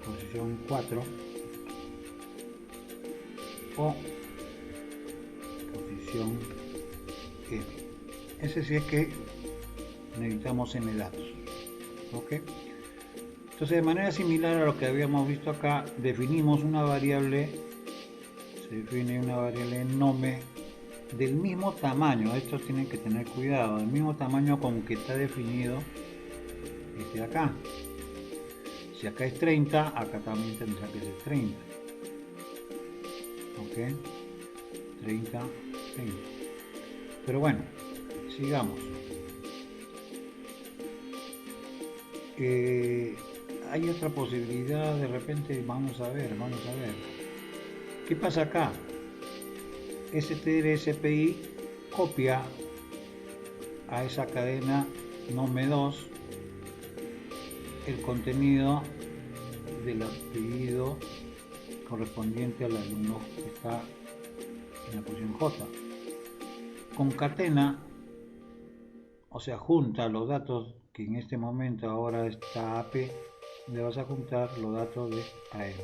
Posición 4 o posición N. Ese sí es que necesitamos n datos, ¿ok? Entonces, de manera similar a lo que habíamos visto acá, definimos una variable, se define una variable nome del mismo tamaño, estos tienen que tener cuidado, del mismo tamaño con que está definido este de acá. Si acá es 30, acá también tendrá que ser 30. ¿Ok? 30, 30. Pero bueno, sigamos. Hay otra posibilidad, de repente, vamos a ver. ¿Qué pasa acá? STR-SPI copia a esa cadena nome2 el contenido del apellido correspondiente al alumno que está en la posición J. Concatena, o sea, junta los datos que en este momento ahora está AP, le vas a juntar los datos de AM,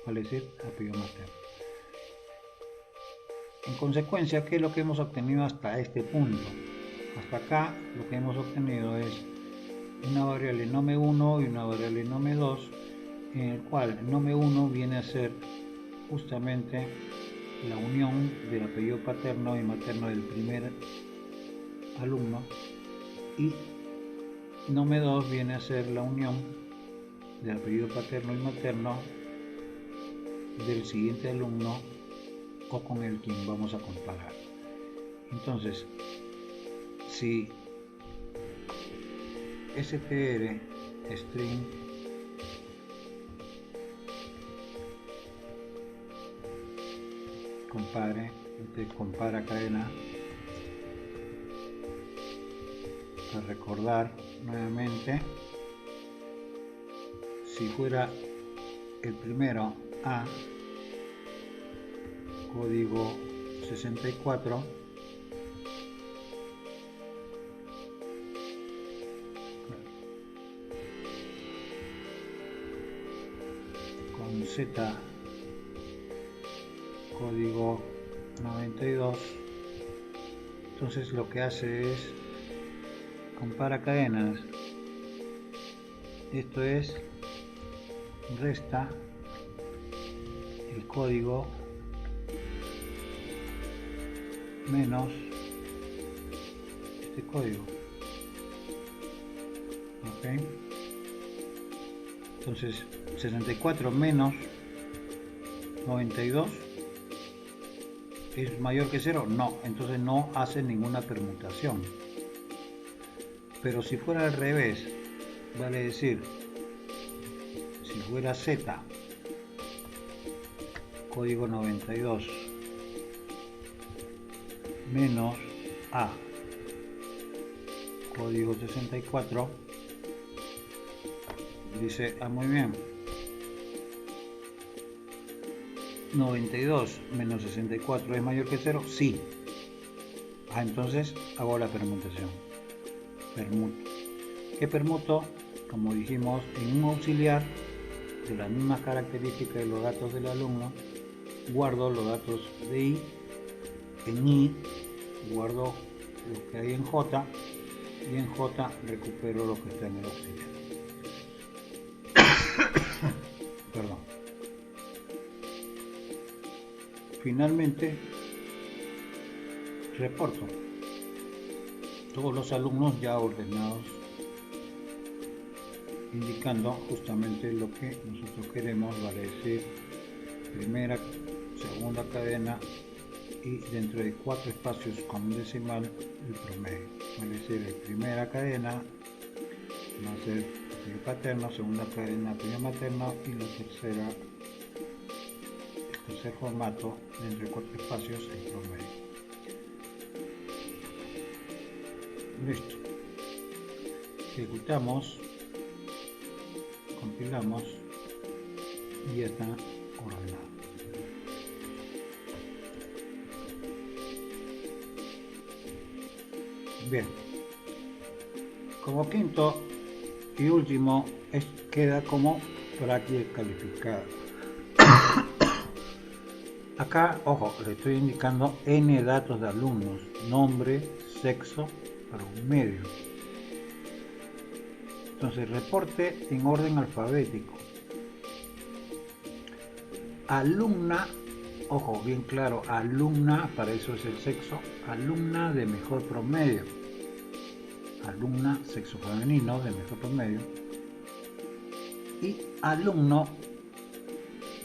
vale decir, apellido materno. En consecuencia, ¿qué es lo que hemos obtenido hasta este punto? Hasta acá lo que hemos obtenido es una variable nome1 y una variable nome2, en el cual nome1 viene a ser justamente la unión del apellido paterno y materno del primer alumno, y nome2 viene a ser la unión del apellido paterno y materno del siguiente alumno o con el quien vamos a comparar. Entonces, si str string compara cadena, para recordar nuevamente, si fuera el primero A, código 64, con Z, código 92, entonces lo que hace es compara cadenas, esto es resta el código menos este código, ok. Entonces 64 menos 92 es mayor que 0, no, entonces no hace ninguna permutación. Pero si fuera al revés, vale decir, si fuera Z código 92 menos A, código 64, dice, muy bien, 92 menos 64 es mayor que 0, sí. Entonces hago la permutación. Permuto. ¿Qué permuto? Como dijimos, en un auxiliar de las mismas características de los datos del alumno, guardo los datos de I, en I guardo los que hay en J, y en J recupero lo que está en el auxiliar. Perdón. Finalmente, reporto todos los alumnos ya ordenados, indicando justamente lo que nosotros queremos, vale decir, primera, segunda cadena, y dentro de 4 espacios con un decimal el promedio, vale decir, la primera cadena va a ser apellido paterno, segunda cadena apellido materno, y la tercera, el tercer formato dentro de 4 espacios el promedio. Listo. Ejecutamos, compilamos y ya está ordenado. Bien. Como quinto y último queda como práctica calificada. Acá, ojo, le estoy indicando n datos de alumnos, nombre, sexo, promedio. Entonces, reporte en orden alfabético. Alumna, ojo, bien claro, alumna, para eso es el sexo, alumna de mejor promedio. Alumna, sexo femenino, de mejor promedio. Y alumno,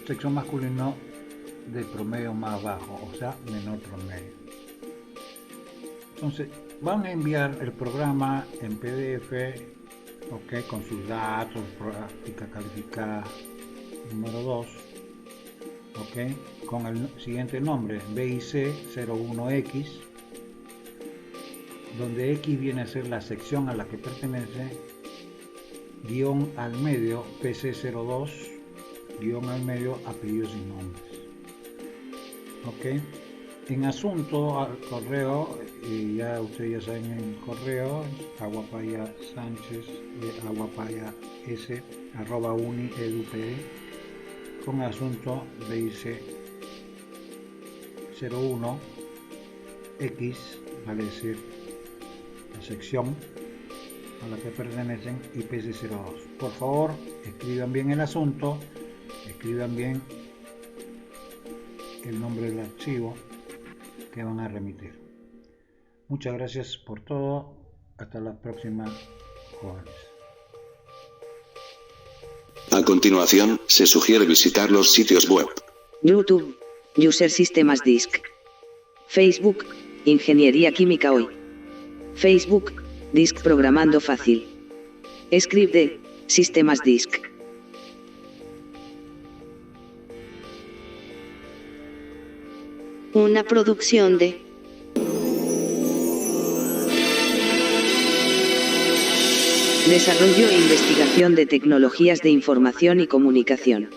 sexo masculino, de promedio más bajo, o sea, menor promedio. Entonces, van a enviar el programa en PDF, ok, con sus datos, práctica calificada número 2, ok, con el siguiente nombre, BIC01X, donde X viene a ser la sección a la que pertenece, guión al medio, PC02, guión al medio, apellidos y nombres. Ok, en asunto al correo, ya ustedes ya saben el correo, Aguapaya Sánchez, Aguapaya S, @uni.edu.pe, con asunto BIC 01 X, vale decir la sección a la que pertenecen, y PC02. Por favor, escriban bien el asunto, escriban bien el nombre del archivo que van a remitir. Muchas gracias por todo. Hasta la próxima, jóvenes. A continuación, se sugiere visitar los sitios web: YouTube, User Sistemas Disk. Facebook, Ingeniería Química Hoy. Facebook, Disk Programando Fácil. Script, Sistemas Disk. Una producción de Desarrollo e investigación de tecnologías de información y comunicación.